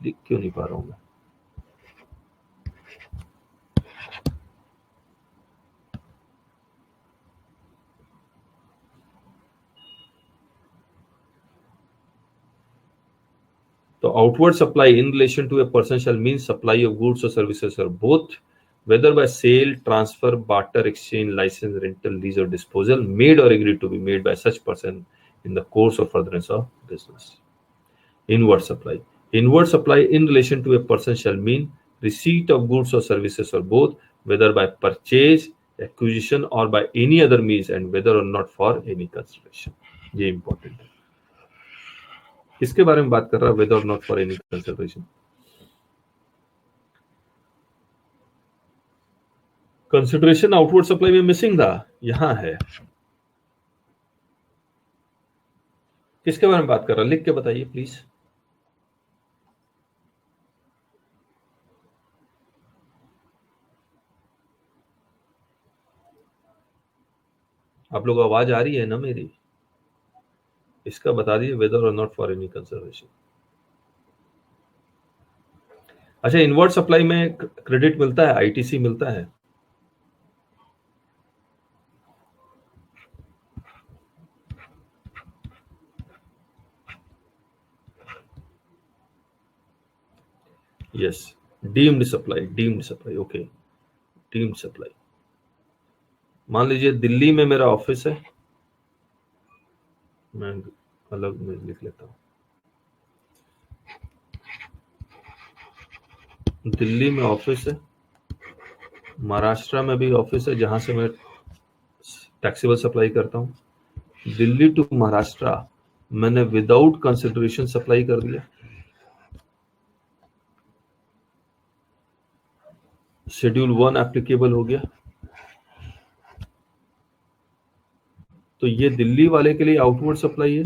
लिख क्यों नहीं पा रहा हूं मैं? तो outward supply in relation to a person shall mean supply of goods और सर्विसेज और both, whether by sale, transfer, barter, exchange, license, rental, lease, or disposal, made or agreed to be made by such person in the course or furtherance of business. Inward supply. Inward supply in relation to a person shall mean receipt of goods or services or both, whether by purchase, acquisition, or by any other means, and whether or not for any consideration. ये important है. किसके बारे में बात कर रहा है? Whether or not for any consideration. Consideration outward supply में मिसिंग था, यहां है. किसके बारे में बात कर रहा है? लिख के बताइए प्लीज. आप लोग आवाज आ रही है ना मेरी? इसका बता दीजिए वेदर और नॉट फॉर एनी कंसिडरेशन. अच्छा, इनवर्ड सप्लाई में क्रेडिट मिलता है, आईटीसी मिलता है. Yes, deemed supply. Okay, deemed supply. मान लीजिए दिल्ली में मेरा ऑफिस है, मैं अलग में लिख लेता हूं. दिल्ली में ऑफिस है, महाराष्ट्र में भी ऑफिस है जहां से मैं टैक्सेबल सप्लाई करता हूं. दिल्ली टू महाराष्ट्र मैंने विदाउट कंसिडरेशन सप्लाई कर दिया. शेड्यूल 1 एप्लीकेबल हो गया. तो ये दिल्ली वाले के लिए आउटवर्ड सप्लाई है,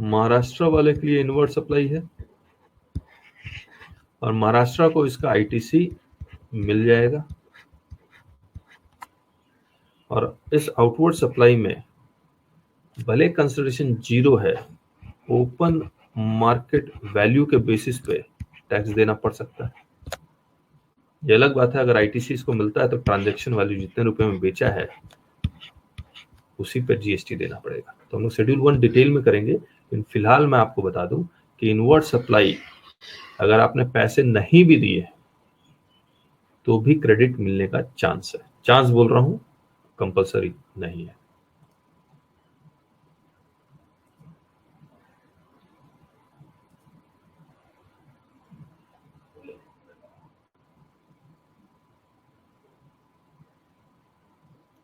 महाराष्ट्र वाले के लिए इनवर्ड सप्लाई है, और महाराष्ट्र को इसका आईटीसी मिल जाएगा. और इस आउटवर्ड सप्लाई में भले कंसिडरेशन 0 है, ओपन मार्केट वैल्यू के बेसिस पे टैक्स देना पड़ सकता है. ये अलग बात है अगर आईटीसी इसको मिलता है तो ट्रांजैक्शन वैल्यू जितने रुपए में बेचा है उसी पर जीएसटी देना पड़ेगा. तो हम लोग शेड्यूल 1 डिटेल में करेंगे, लेकिन फिलहाल मैं आपको बता दूं कि इनवर्ड सप्लाई अगर आपने पैसे नहीं भी दिए तो भी क्रेडिट मिलने का चांस है. चांस बोल रहा हूं, कंपलसरी नहीं है.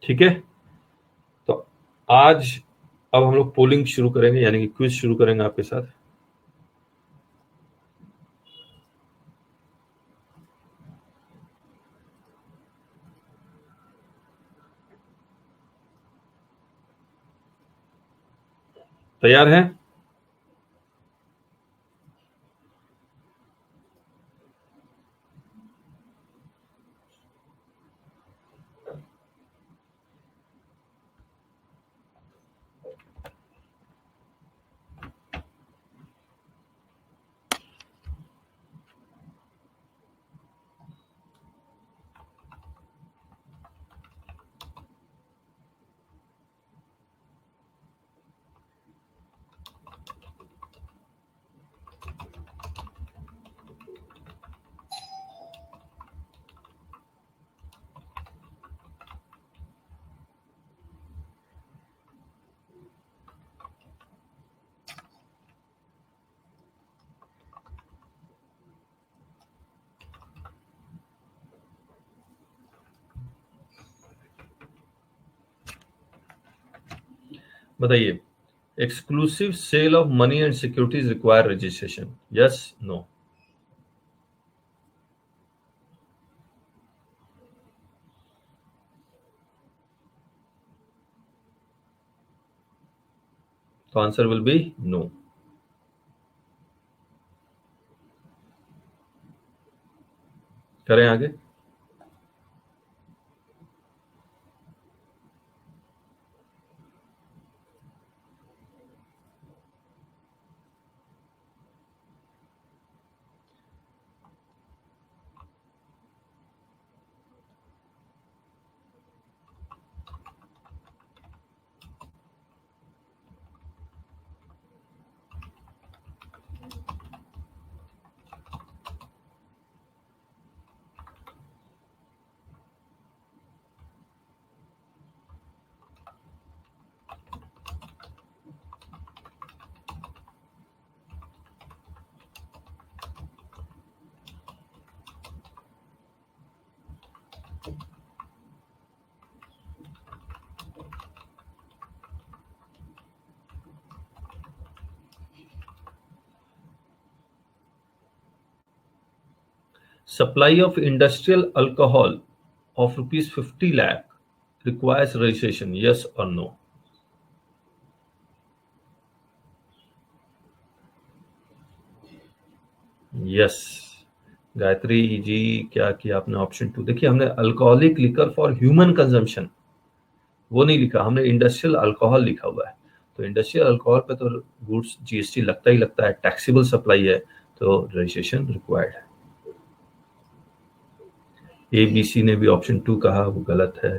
ठीक है, तो आज अब हम लोग पोलिंग शुरू करेंगे, यानी कि क्विज शुरू करेंगे आपके साथ. तैयार हैं? बताइए, exclusive sale of money and securities require registration, yes no? तो आंसर विल बी नो. करें आगे. Supply of industrial alcohol of rupees 50 lakh requires registration, yes or no? Yes. Gayatri ji, क्या किया आपने? ऑप्शन 2 देखिए, हमने alcoholic liquor for human consumption वो नहीं लिखा, हमने इंडस्ट्रियल अल्कोहल लिखा हुआ है। तो इंडस्ट्रियल अल्कोहल पे तो गुड्स जीएसटी लगता ही लगता है, टैक्सेबल सप्लाई है, तो रजिस्ट्रेशन रिक्वायर्ड है। एबीसी ने भी ऑप्शन 2 कहा, वो गलत है।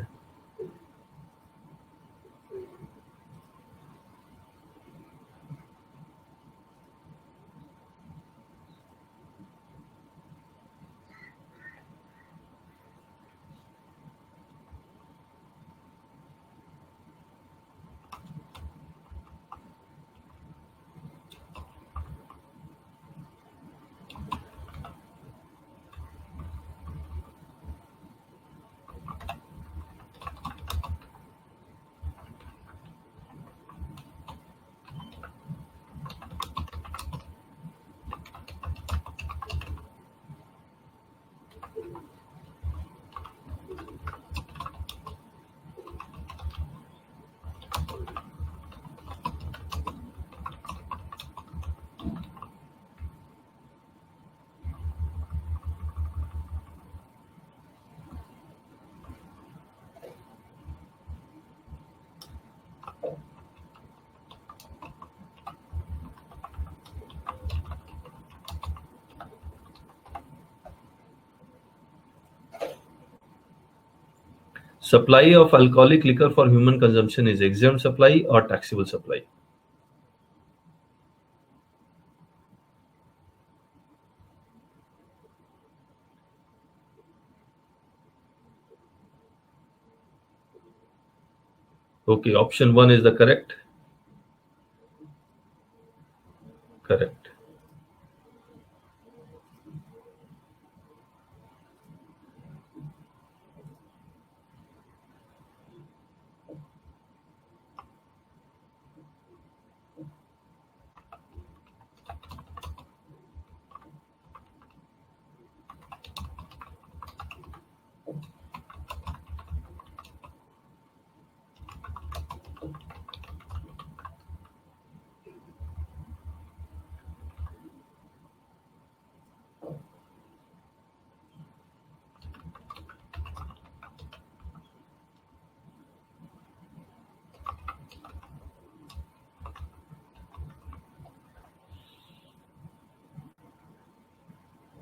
Supply of alcoholic liquor for human consumption is exempt supply or taxable supply? Okay, option 1 is the correct. Correct.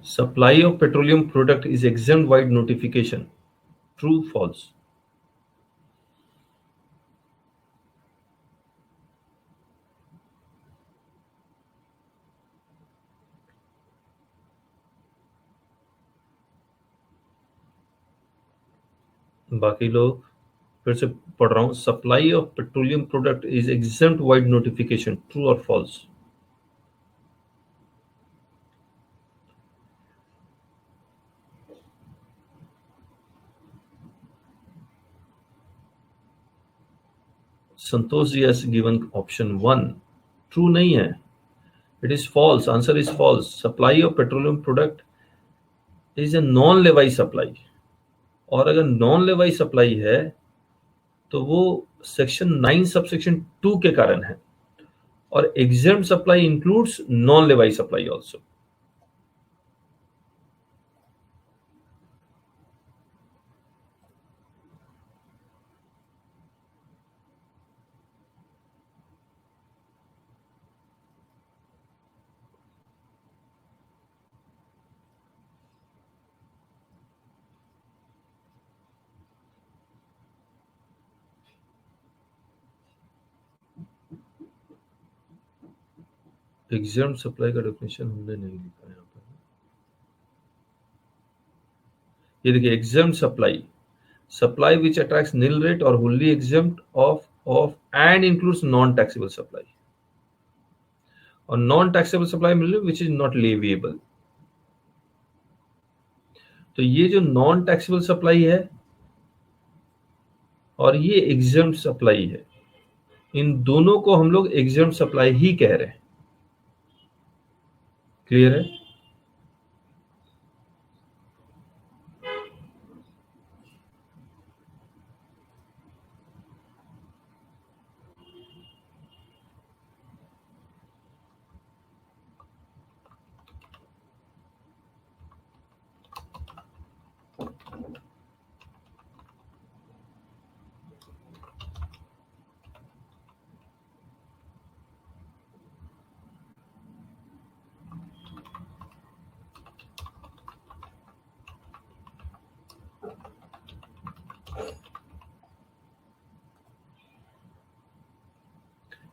Supply of petroleum product is exempt wide notification. True, false? बाकी लोग फिर से पढ़ रहा हूं, supply of petroleum product is exempt vide notification, true or false? Santosh ji has given option 1, true नहीं है, it is false, answer is false. Supply of petroleum product is a non levy supply, और अगर नॉन लेवाई सप्लाई है तो वो सेक्शन 9 सबसेक्शन 2 के कारण है, और exempt supply includes non levy supply also. Exempt supply का डेफिनेशन हमने नहीं लिखा यहाँ पर। ये देखिए, exempt supply which attracts nil rate or wholly exempt of and includes non taxable supply, और नॉन टैक्सेबल सप्लाई मतलब विच इज नॉट लेविएबल। तो ये जो नॉन टैक्सेबल सप्लाई है और ये एग्जेम्प्ट सप्लाई है, इन दोनों को हम लोग एग्जेम्प्ट सप्लाई ही कह रहे हैं। क्लियर है?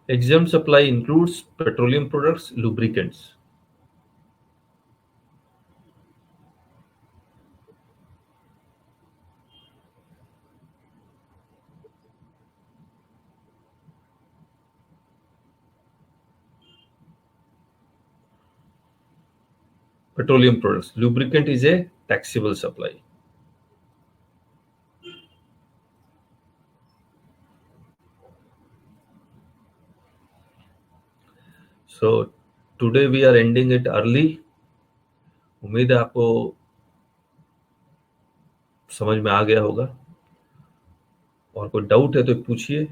Exempt supply includes petroleum products, lubricants. Petroleum products. Lubricant is a taxable supply. So today we are ending it early. उम्मीद है आपको समझ में आ गया होगा, और कोई डाउट है तो पूछिए,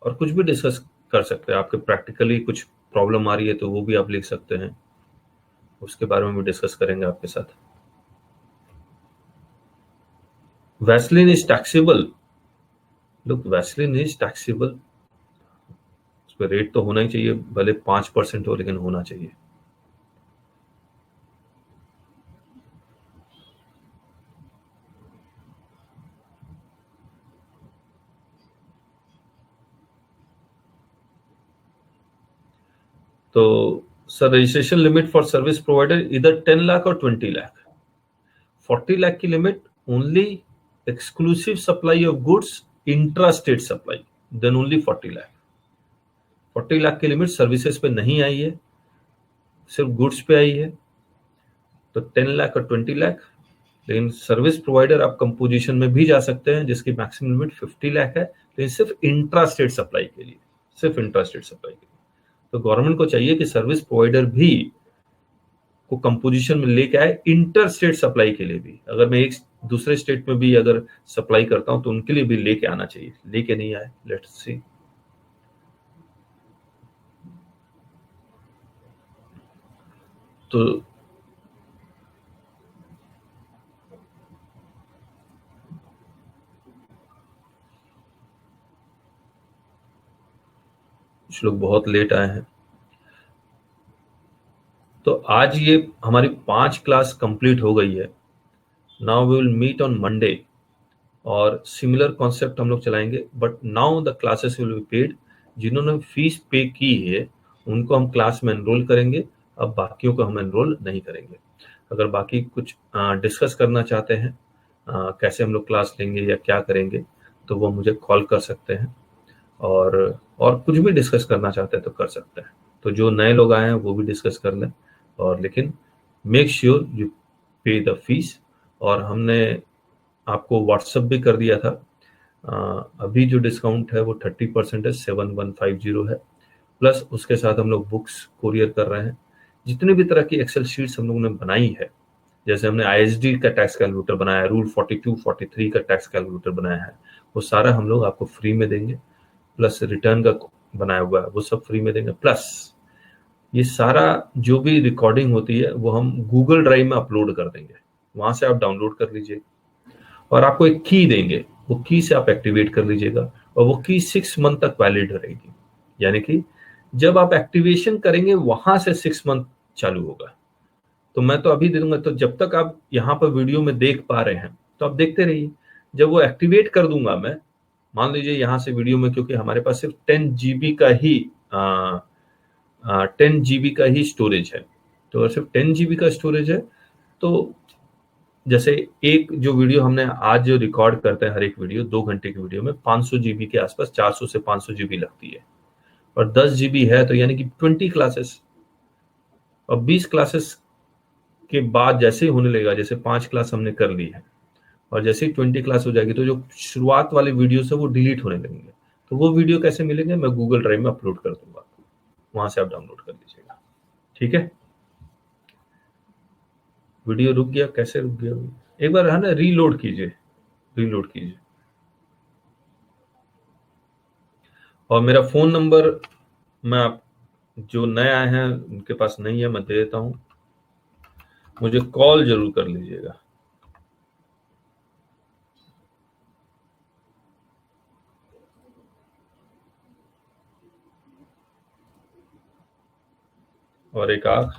और कुछ भी डिस्कस कर सकते हैं। आपके प्रैक्टिकली कुछ प्रॉब्लम आ रही है तो वो भी आप लिख सकते हैं, उसके बारे में भी डिस्कस करेंगे आपके साथ। Vaseline is taxable. Look, Vaseline is taxable. उस पर रेट तो होना ही चाहिए, भले 5% हो, लेकिन होना चाहिए। तो sir, registration limit for service provider इधर 10 लाख और 20 लाख। 40 लाख की limit only exclusive supply of goods, intra state supply, then only 40 lakh. 40 lakh की लिमिट सर्विसेज पे नहीं आई है, सिर्फ गुड्स पे आई है, तो 10 लाख और 20 लाख। लेकिन सर्विस प्रोवाइडर आप कंपोजिशन में भी जा सकते हैं, जिसकी मैक्सिमम लिमिट 50 लाख है, लेकिन सिर्फ इंट्रा स्टेट सप्लाई के लिए, सिर्फ इंट्रा स्टेट सप्लाई के लिए। तो गवर्नमेंट को चाहिए कि सर्विस प्रोवाइडर भी को कंपोजिशन में लेके आए, इंटर स्टेट सप्लाई के लिए भी। अगर मैं एक दूसरे स्टेट में भी अगर सप्लाई करता हूं तो उनके लिए भी लेके आना चाहिए, लेके नहीं आए, लेट्स सी। तो कुछ लोग बहुत लेट आए हैं। तो आज ये हमारी 5 क्लास कंप्लीट हो गई है। Now we will meet on Monday, और सिमिलर कॉन्सेप्ट हम लोग चलाएंगे, but now the classes will be paid. जिन्होंने फीस पे की है उनको हम क्लास में एनरोल करेंगे, अब बाकियों को हम एनरोल नहीं करेंगे। अगर बाकी कुछ डिस्कस करना चाहते हैं, कैसे हम लोग क्लास लेंगे या क्या करेंगे, तो वो मुझे कॉल कर सकते हैं, और कुछ भी डिस्कस करना चाहते हैं तो कर सकते हैं। तो जो नए लोग आए हैं वो भी डिस्कस कर लें, और लेकिन मेक श्योर यू पे द फीस। और हमने आपको व्हाट्सअप भी कर दिया था। अभी जो डिस्काउंट है वो 30% है, 7150 है, प्लस उसके साथ हम लोग बुक्स कोरियर कर रहे हैं। जितने भी तरह की एक्सेल शीट्स हम लोगों ने बनाई है, जैसे हमने आईएसडी का टैक्स कैलकुलेटर बनाया है, रूल 42 43 का टैक्स कैलकुलेटर बनाया है, वो सारा हम लोग आपको फ्री में देंगे। प्लस रिटर्न का बनाया हुआ है वो सब फ्री में देंगे। प्लस ये सारा जो भी रिकॉर्डिंग होती है वो हम गूगल ड्राइव में अपलोड कर देंगे, वहां से आप डाउनलोड कर लीजिए, और आपको एक की देंगे, वो की से आप एक्टिवेट कर लीजिएगा, और वो की 6 मंथ तक वैलिड रहेगी। यानी कि जब आप एक्टिवेशन करेंगे वहां से 6 मंथ चालू होगा। तो मैं तो अभी दे दूंगा, तो जब तक आप यहाँ पर वीडियो में देख पा रहे हैं तो आप देखते रहिए। जब वो एक्टिवेट कर दूंगा मैं, मान लीजिए यहाँ से वीडियो में, क्योंकि हमारे पास सिर्फ 10 GB का ही 10 GB का ही स्टोरेज है, तो अगर सिर्फ 10 GB का स्टोरेज है, तो जैसे एक जो वीडियो हमने आज जो रिकॉर्ड करते हैं, हर एक वीडियो 2 घंटे की वीडियो में 500 GB के आसपास, 400 से 500 GB लगती है, और 10 GB है, तो यानी कि 20 क्लासेस। और 20 क्लासेस के बाद जैसे ही होने लगेगा, जैसे 5 क्लास हमने कर ली है, और जैसे ही 20 क्लास हो जाएगी, तो जो शुरुआत वाले वीडियो है वो डिलीट होने लगेंगे। तो वो वीडियो कैसे मिलेंगे, मैं गूगल ड्राइव में अपलोड कर दूंगा, वहां से आप डाउनलोड कर लीजिएगा। ठीक है। वीडियो रुक गया, कैसे रुक गया? एक बार है ना, रीलोड कीजिए, रीलोड कीजिए। और मेरा फोन नंबर मैं आप जो नए आए हैं उनके पास नहीं है, मैं दे देता हूं, मुझे कॉल जरूर कर लीजिएगा। और एक आख,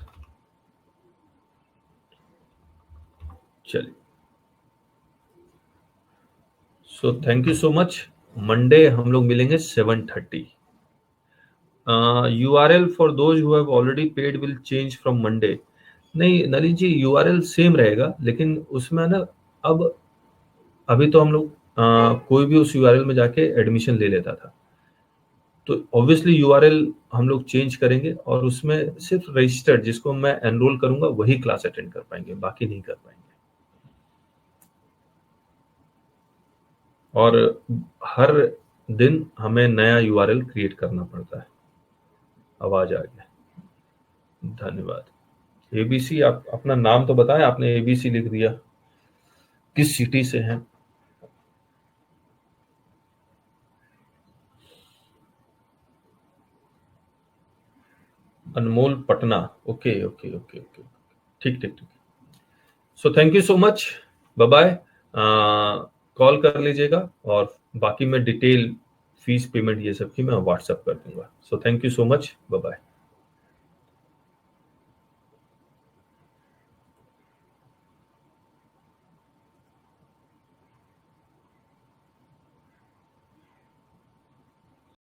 चलिए। सो thank you so much. Monday हम लोग मिलेंगे 7:30। URL for those who have already paid will change from Monday. नहीं नलिन जी, URL सेम रहेगा, लेकिन उसमें ना अब अभी तो हम लोग कोई भी उस URL में जाके एडमिशन ले लेता था, तो ऑब्वियसली URL हम लोग चेंज करेंगे और उसमें सिर्फ रजिस्टर्ड जिसको मैं एनरोल करूंगा वही क्लास अटेंड कर पाएंगे, बाकी नहीं कर पाएंगे। और हर दिन हमें नया URL क्रिएट करना पड़ता है। आवाज आ गया, धन्यवाद। ABC, आप अपना नाम तो बताएं, आपने ABC लिख दिया, किस सिटी से हैं? Anmol Patna, okay okay okay okay, ठीक ठीक ठीक। So thank you so much, bye bye. Call कर लीजिएगा और बाकी मैं डिटेल फीस पेमेंट ये सब की मैं व्हाट्सएप कर दूंगा। So thank you so much, bye bye.